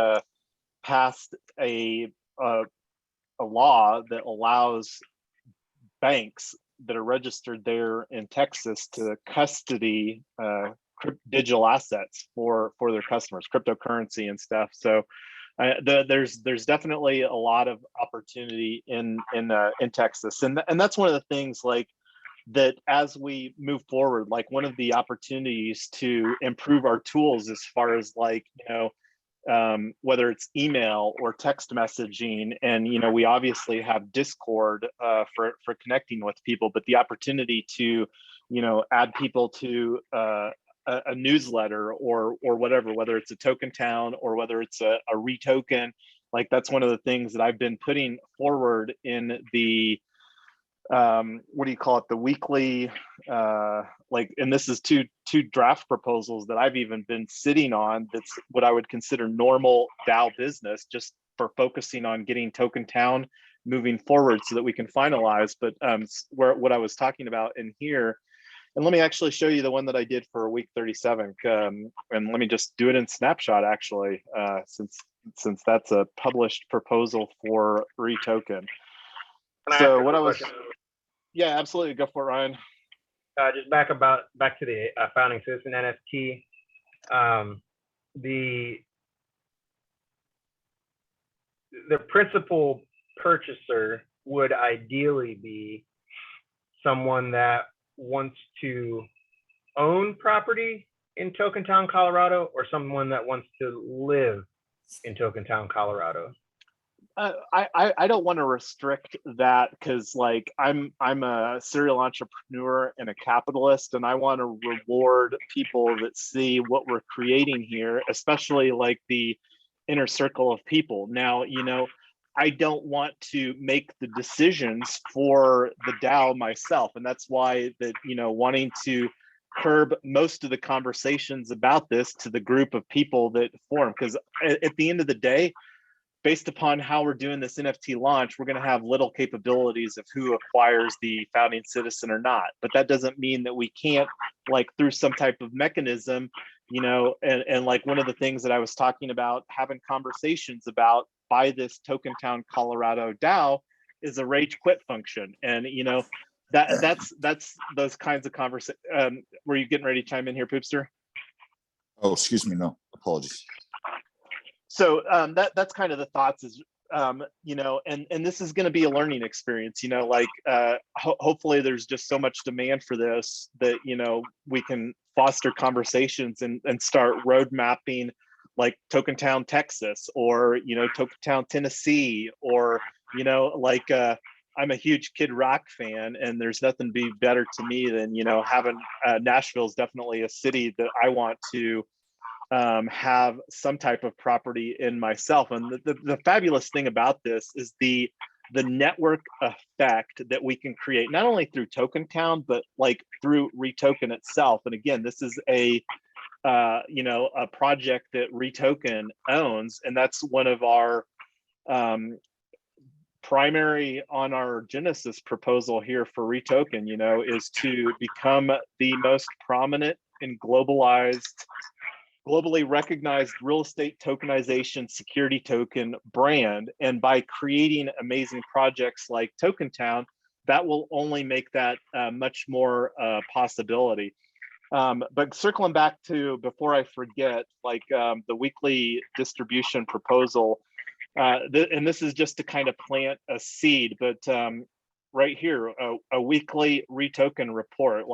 passed a law that allows banks that are registered there in Texas to custody digital assets for their customers, cryptocurrency and stuff. So there's definitely a lot of opportunity in Texas, and that's one of the things like that as we move forward, like one of the opportunities to improve our tools as far as like, whether it's email or text messaging, and we obviously have Discord for connecting with people, but the opportunity to add people to a newsletter or whatever, whether it's a TokenTown or whether it's a REtoken, like that's one of the things that I've been putting forward in the what do you call it, the weekly and this is two draft proposals that I've even been sitting on. That's what I would consider normal DAO business, just for focusing on getting TokenTown moving forward so that we can finalize. But what I was talking about in here, and let me actually show you the one that I did for week 37, and let me just do it in snapshot actually, since that's a published proposal for REtoken. So what I was, yeah, absolutely, go for it, Ryan. Just back to the founding citizen NFT. The principal purchaser would ideally be someone that wants to own property in TokenTown, Colorado, or someone that wants to live in TokenTown, Colorado. I don't want to restrict that, because like I'm a serial entrepreneur and a capitalist, and I want to reward people that see what we're creating here, especially like the inner circle of people. Now, I don't want to make the decisions for the DAO myself, and that's why that wanting to curb most of the conversations about this to the group of people that form, because at the end of the day, based upon how we're doing this NFT launch, we're going to have little capabilities of who acquires the founding citizen or not. But that doesn't mean that we can't, like through some type of mechanism, and like one of the things that I was talking about having conversations about by this TokenTown Colorado DAO is a rage quit function. And that's those kinds of conversations. Were you getting ready to chime in here, Poopster? Oh, excuse me. No, apologies. So that's kind of the thoughts is, and this is going to be a learning experience, hopefully there's just so much demand for this that, we can foster conversations and start road mapping like TokenTown, Texas, or, TokenTown, Tennessee, or, I'm a huge Kid Rock fan, and there's nothing be better to me than, having Nashville is definitely a city that I want to have some type of property in myself. And the fabulous thing about this is the network effect that we can create, not only through TokenTown, but like through REtoken itself. And again, this is a project that REtoken owns, and that's one of our primary on our Genesis proposal here for REtoken, is to become the most prominent and globally recognized real estate tokenization security token brand. And by creating amazing projects like TokenTown, that will only make that much more possibility. But circling back to, before I forget, like the weekly distribution proposal, and this is just to kind of plant a seed, but right here, a weekly REtoken report,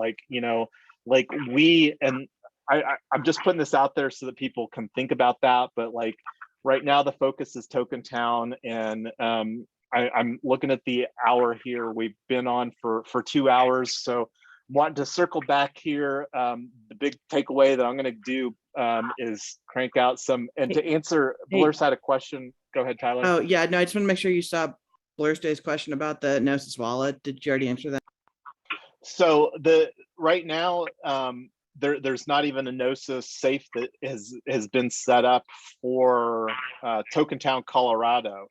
I'm just putting this out there so that people can think about that. But like right now, the focus is TokenTown, and I'm looking at the hour here. We've been on for 2 hours, so wanting to circle back here. The big takeaway that I'm going to do is crank out some, and to answer Blur's had a question. Go ahead, Tyler. Oh yeah, no, I just want to make sure you saw Blur's Day's question about the Gnosis wallet. Did you already answer that? So right now, there's not even a Gnosis safe that has been set up for TokenTown, Colorado.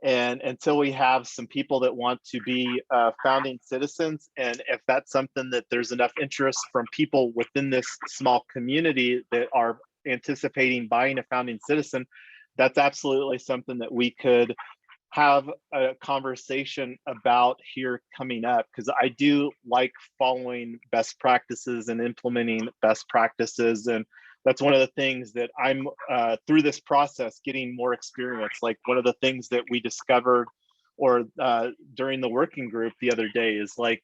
And until we have some people that want to be founding citizens, and if that's something that there's enough interest from people within this small community that are anticipating buying a founding citizen, that's absolutely something that we could have a conversation about here coming up, because I do like following best practices and implementing best practices. And that's one of the things that I'm through this process getting more experience. Like one of the things that we discovered or during the working group the other day is like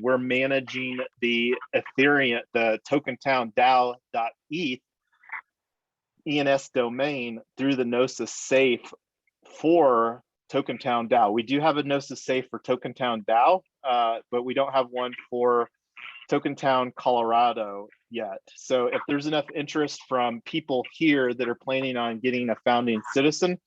we're managing the Ethereum, the TokenTown DAO.eth ENS domain through the Gnosis safe for TokenTown DAO. We do have a Gnosis safe for TokenTown DAO, but we don't have one for TokenTown Colorado yet. So if there's enough interest from people here that are planning on getting a founding citizen,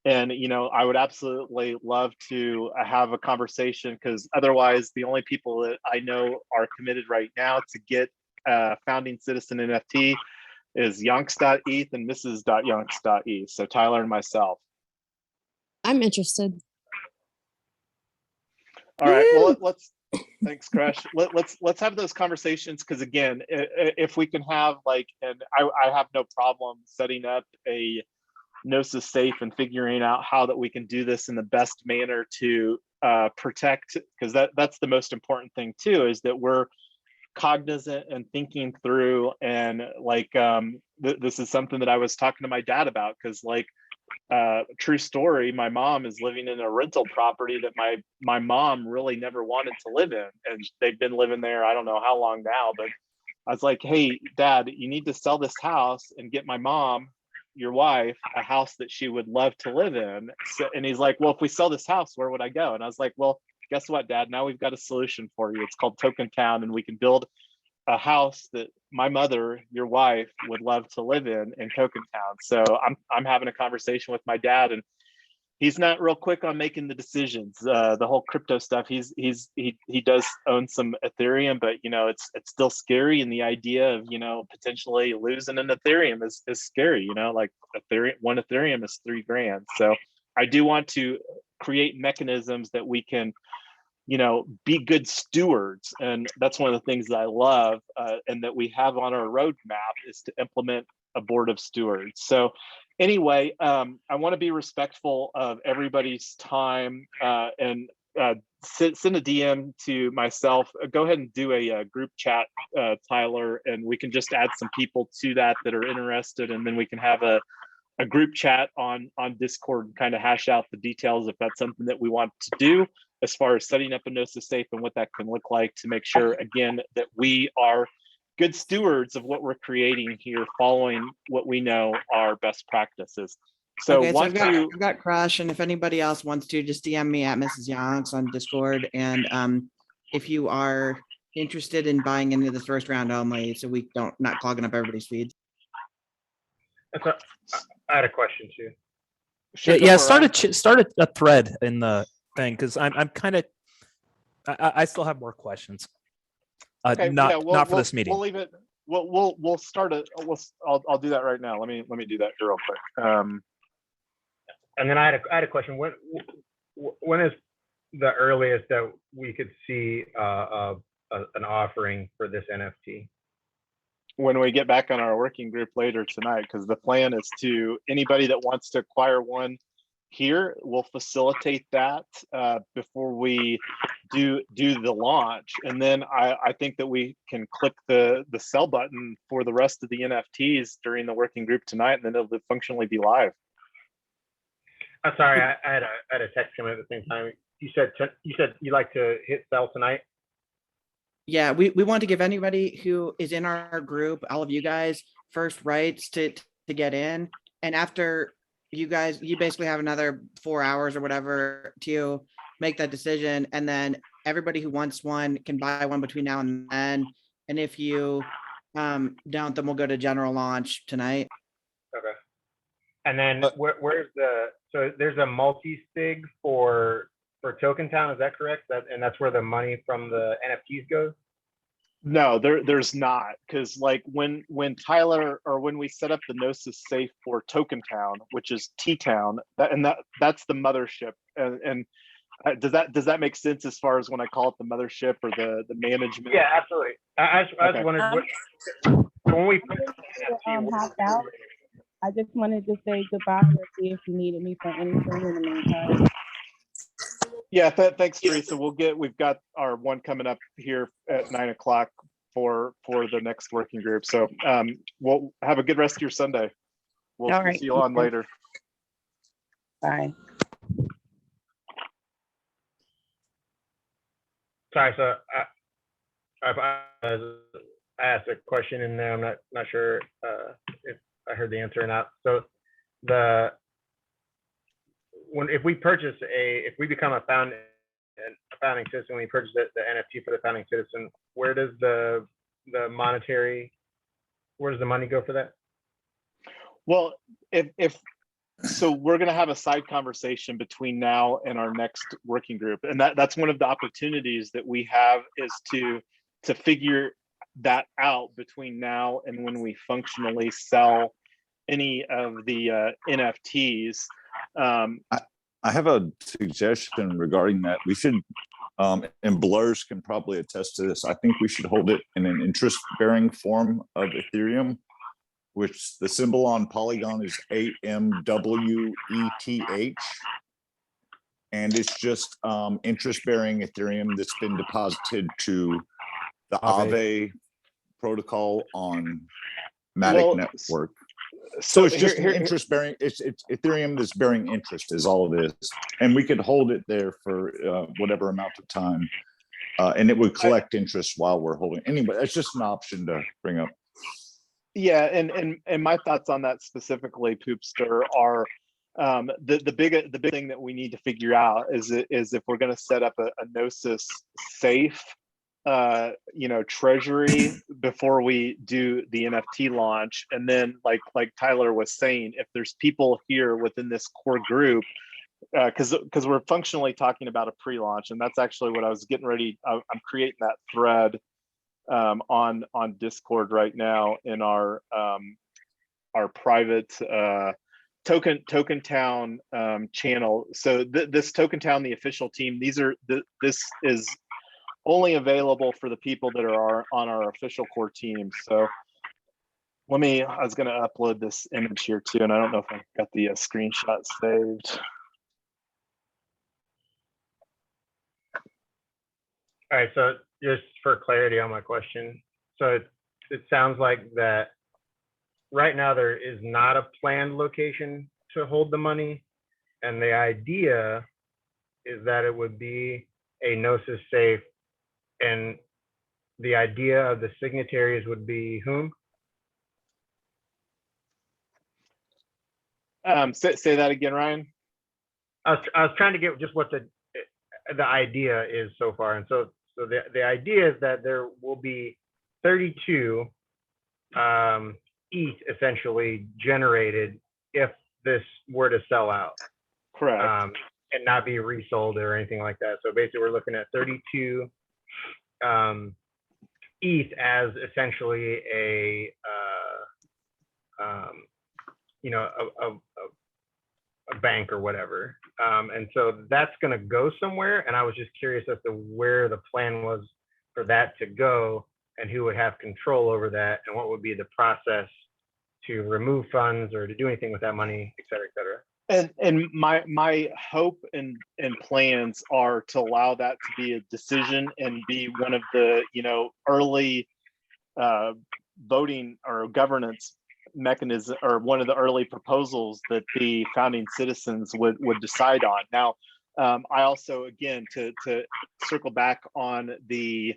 and I would absolutely love to have a conversation, because otherwise the only people that I know are committed right now to get a founding citizen NFT is Yonks.eth and Mrs.Yonks.eth. So Tyler and myself. I'm interested. All right, well, let's thanks, Crash. Let's have those conversations, because again, if we can have like, and I have no problem setting up a Gnosis safe and figuring out how that we can do this in the best manner to protect, because that's the most important thing too, is that we're cognizant and thinking through. And like this is something that I was talking to my dad about, because like true story, my mom is living in a rental property that my mom really never wanted to live in, and they've been living there I don't know how long now. But I was like, hey Dad, you need to sell this house and get my mom, your wife, a house that she would love to live in. So, and he's like, well, if we sell this house, where would I go? And I was like, well, guess what, Dad, now we've got a solution for you. It's called TokenTown, and we can build a house that my mother, your wife, would love to live in TokenTown. So I'm having a conversation with my dad, and he's not real quick on making the decisions. The whole crypto stuff, he does own some Ethereum, but it's still scary. And the idea of potentially losing an Ethereum is scary. Like one Ethereum is $3,000. So I do want to create mechanisms that we can be good stewards. And that's one of the things that I love and that we have on our roadmap, is to implement a board of stewards. So anyway, I want to be respectful of everybody's time and send a DM to myself. Go ahead and do a group chat, Tyler, and we can just add some people to that are interested, and then we can have a group chat on Discord and kind of hash out the details if that's something that we want to do, as far as setting up a Gnosis safe and what that can look like, to make sure, again, that we are good stewards of what we're creating here, following what we know are best practices. So, okay, I've got Crash, and if anybody else wants to, just DM me at Mrs. Yonks on Discord. And if you are interested in buying into this first round only, so we don't not clogging up everybody's feeds. I had a question too. Yeah, start a thread in the thing, because I'm kind of I still have more questions. Okay, not for this meeting. We'll leave it. We'll start it. I'll do that right now. Let me do that here real quick. And then I had a question. When is the earliest that we could see an offering for this NFT? When we get back on our working group later tonight, because the plan is to anybody that wants to acquire one here, we'll facilitate that before we do the launch, and then I think that we can click the sell button for the rest of the NFTs during the working group tonight, and then it'll functionally be live. I'm sorry, I had a text come in at the same time. You said you like to hit sell tonight. Yeah, we want to give anybody who is in our group, all of you guys, first rights to get in. And after you basically have another 4 hours or whatever to make that decision. And then everybody who wants one can buy one between now and then. And if you don't, then we'll go to general launch tonight. Okay. And then where's so there's a multi-sig for TokenTown, is that correct? And that's where the money from the NFTs goes? No, there's not, because like when Tyler, or when we set up the Gnosis safe for TokenTown, which is T-Town, that's the mothership. And does that make sense as far as when I call it the mothership or the management? Yeah, absolutely. I just wondered when we put hopped out. I just wanted to say goodbye and see if you needed me for anything in the meantime. Yeah, thanks, Teresa. We've got our one coming up here at 9 o'clock for the next working group. So we'll have a good rest of your Sunday. We'll All right. see you on later. Bye. Sorry, so I asked a question in there. I'm not sure if I heard the answer or not. So if we become a founding citizen, we purchase the NFT for the founding citizen, where does the money go for that? Well, so we're going to have a side conversation between now and our next working group, and that's one of the opportunities that we have is to figure that out between now and when we functionally sell any of the NFTs. I have a suggestion regarding that. We should, and Blurs can probably attest to this. I think we should hold it in an interest-bearing form of Ethereum, which the symbol on Polygon is AMWETH. And it's just interest-bearing Ethereum that's been deposited to the Aave protocol on Matic Network. So it's just an interest-bearing, it's Ethereum that's bearing interest is all it is. And we could hold it there for whatever amount of time. And it would collect interest while we're holding. Anyway, that's just an option to bring up. Yeah, and my thoughts on that specifically, Poopster, are the big thing that we need to figure out is if we're going to set up a Gnosis safe treasury before we do the NFT launch. And then like Tyler was saying, if there's people here within this core group, because we're functionally talking about a pre-launch, and that's actually what I was getting ready. I'm creating that thread on Discord right now in our private TokenTown channel. So this TokenTown, the official team, this is only available for the people that are on our official core team. So I was going to upload this image here too, and I don't know if I got the screenshot saved. All right, so just for clarity on my question, so it sounds like that right now there is not a planned location to hold the money, and the idea is that it would be a Gnosis safe, and the idea of the signatories would be whom? Say that again, Ryan. I was trying to get just what the idea is so far, and so the idea is that there will be 32 ETH essentially generated if this were to sell out. Correct. And not be resold or anything like that. So basically, we're looking at 32 ETH as essentially a bank or whatever. And so that's going to go somewhere. And I was just curious as to where the plan was for that to go and who would have control over that and what would be the process to remove funds or to do anything with that money, et cetera, et cetera. And my hope and plans are to allow that to be a decision and be one of the early voting or governance mechanism, or one of the early proposals that the founding citizens would decide on. Now, I also, again, to circle back on the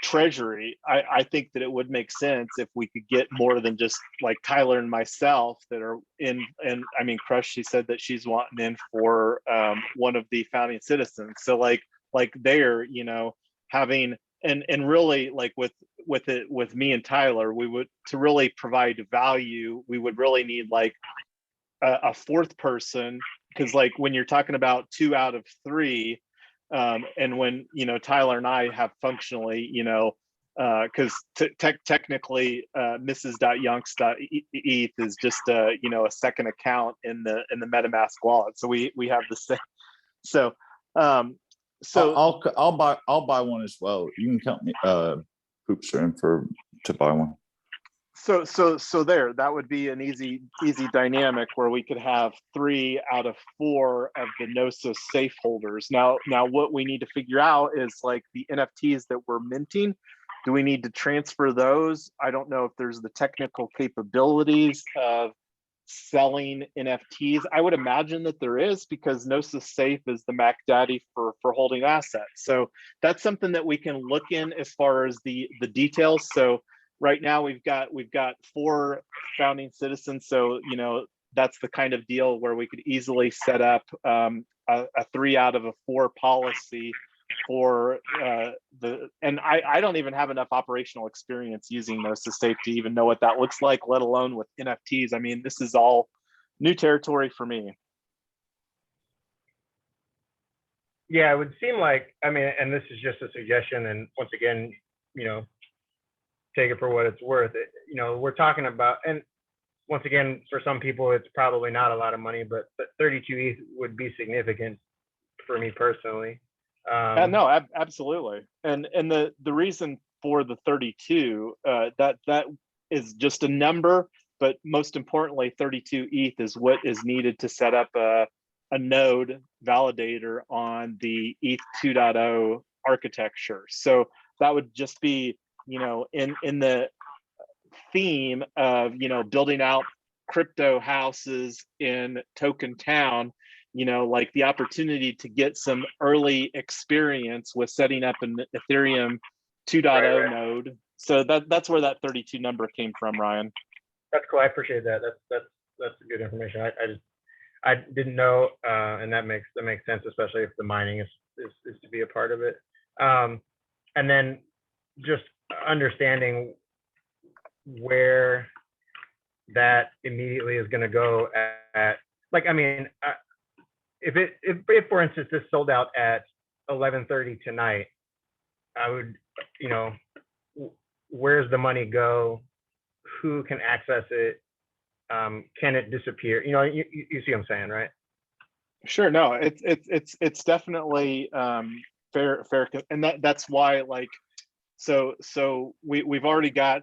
treasury, I think that it would make sense if we could get more than just like Tyler and myself that are in, and I mean, Crush, she said that she's wanting in for one of the founding citizens. So like they're, having, and really like with me and Tyler, we would, to really provide value, we would really need like a fourth person, because like when you're talking about 2 out of 3, and when Tyler and I have functionally, because technically Mrs.Yonks.eth is just a second account in the MetaMask wallet, so we have the same. So I'll buy one as well. You can count me Poops are in to buy one. So there, that would be an easy dynamic where we could have 3 out of 4 of the Gnosis safe holders. Now what we need to figure out is like the NFTs that we're minting. Do we need to transfer those? I don't know if there's the technical capabilities of selling NFTs. I would imagine that there is, because Gnosis Safe is the Mac Daddy for holding assets. So that's something that we can look in as far as the details. So right now we've got 4 founding citizens. So, you know, that's the kind of deal where we could easily set up a 3 out of a 4 policy for and I don't even have enough operational experience using Gnosis Safe to even know what that looks like, let alone with NFTs. I mean, this is all new territory for me. Yeah, it would seem like, I mean, and this is just a suggestion, and once again, you know, take it for what it's worth. You know, we're talking about, and once again, for some people, it's probably not a lot of money, but 32 ETH would be significant for me personally. No, absolutely. And the reason for the 32, that is just a number, but most importantly, 32 ETH is what is needed to set up a node validator on the ETH 2.0 architecture. So that would just be, you know, in the theme of, you know, building out crypto houses in TokenTown, you know, like the opportunity to get some early experience with setting up an Ethereum 2.0 node. So that's where that 32 number came from, Ryan. That's cool. I appreciate that. That's good information. I didn't know, and that makes sense, especially if the mining is to be a part of it. And then just understanding where that immediately is going to go at, like, I mean, if for instance this sold out at 11:30 tonight, I would, you know, where's the money go? Who can access it? Can it disappear? You know, you see what I'm saying, right? Sure. No, it's definitely fair, and that's why, like, so we've already got,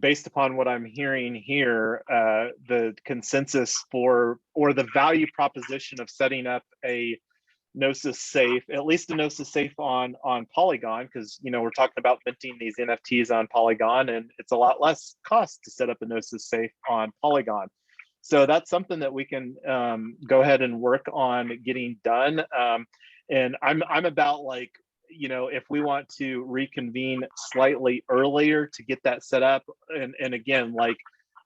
based upon what I'm hearing here, the consensus for, or the value proposition of setting up a Gnosis Safe, at least a Gnosis Safe on Polygon, because, you know, we're talking about minting these NFTs on Polygon, and it's a lot less cost to set up a Gnosis Safe on Polygon. So that's something that we can go ahead and work on getting done. And I'm about, like, you know, if we want to reconvene slightly earlier to get that set up, and again, like,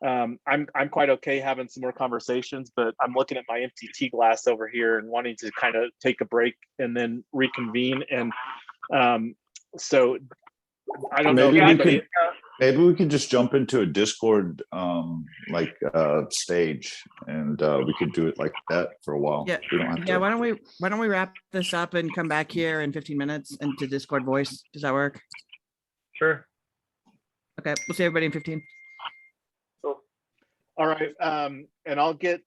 I'm quite okay having some more conversations, but I'm looking at my empty tea glass over here and wanting to kind of take a break and then reconvene. And so I don't know. Maybe we can just jump into a Discord stage, and we could do it like that for a while. Yeah. We don't have Yeah. to. Why don't we wrap this up and come back here in 15 minutes into Discord voice? Does that work? Sure. Okay. We'll see everybody in 15. Cool. All right. And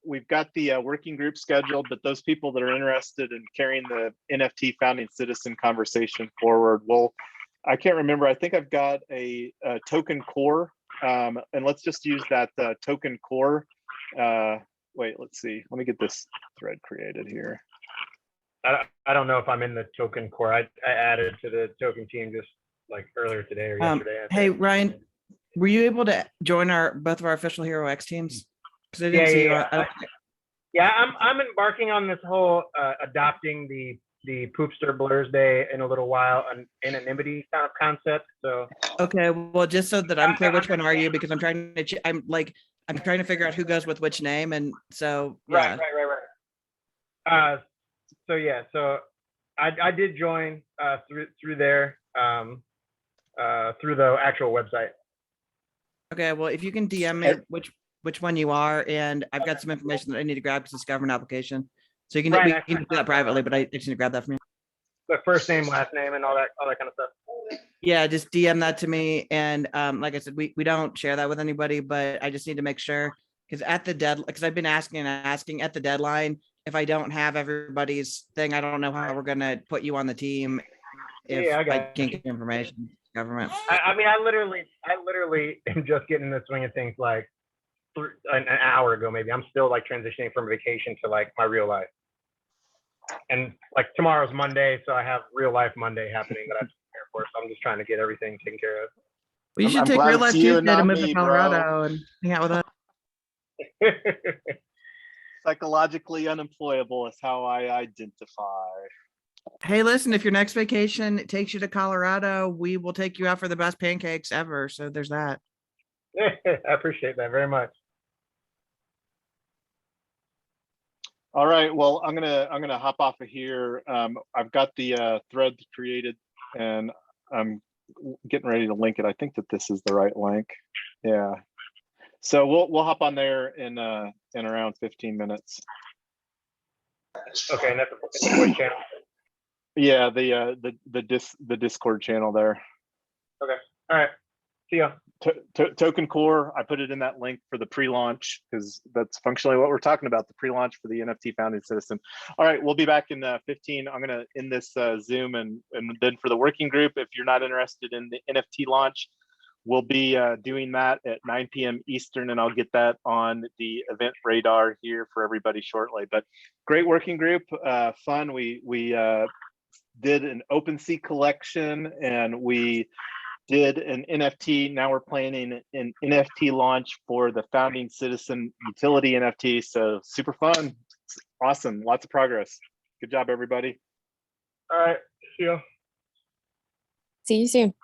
we've got the working group scheduled, but those people that are interested in carrying the NFT founding citizen conversation forward, I can't remember. I think I've got a token core, and let's just use that token core. Wait, let's see. Let me get this thread created here. I don't know if I'm in the token core. I added to the token team just like earlier today or yesterday. Hey, Ryan, were you able to join both of our official Hero X teams? Because I didn't see you. Yeah, I'm embarking on this whole adopting the Poopster Blurs Day in a little while, an anonymity kind of concept. So okay, well, just so that I'm clear, which one are you? Because I'm trying to figure out who goes with which name, and so yeah. Right. So I did join through there through the actual website. Okay, well, if you can DM me which one you are, and I've got some information that I need to grab because it's a government application. So you can, we can do that privately, but I just need to grab that from you. The first name, last name, and all that kind of stuff. Yeah, just DM that to me. And like I said, we don't share that with anybody, but I just need to make sure, because I've been asking at the deadline, if I don't have everybody's thing, I don't know how we're gonna put you on the team if I can't get information. government. I mean, I literally am just getting in the swing of things like an hour ago, maybe. I'm still like transitioning from vacation to like my real life. And like tomorrow's Monday, so I have real life Monday happening that I have to prepare for. So I'm just trying to get everything taken care of. Well, you should I'm take glad Real it's Life you and Tuesday to not move me, to bro. Colorado and hang out with us. Psychologically unemployable is how I identify. Hey, listen, if your next vacation takes you to Colorado, we will take you out for the best pancakes ever. So there's that. I appreciate that very much. All right, well, I'm gonna hop off of here. I've got the thread created and I'm getting ready to link it. I think that this is the right link. Yeah. So we'll hop on there in around 15 minutes. Okay, and that's a voice channel. Yeah, the Discord channel there. Okay. All right. See ya. Token Core, I put it in that link for the pre-launch because that's functionally what we're talking about, the pre-launch for the NFT founding citizen. All right, we'll be back in 15. I'm gonna end this Zoom and then for the working group, if you're not interested in the NFT launch, we'll be doing that at 9 p.m. Eastern, and I'll get that on the event radar here for everybody shortly. But great working group, fun. We did an OpenSea collection and we did an NFT. Now we're planning an NFT launch for the founding citizen utility NFT. So super fun. It's awesome. Lots of progress. Good job, everybody. All right. See ya. See you soon.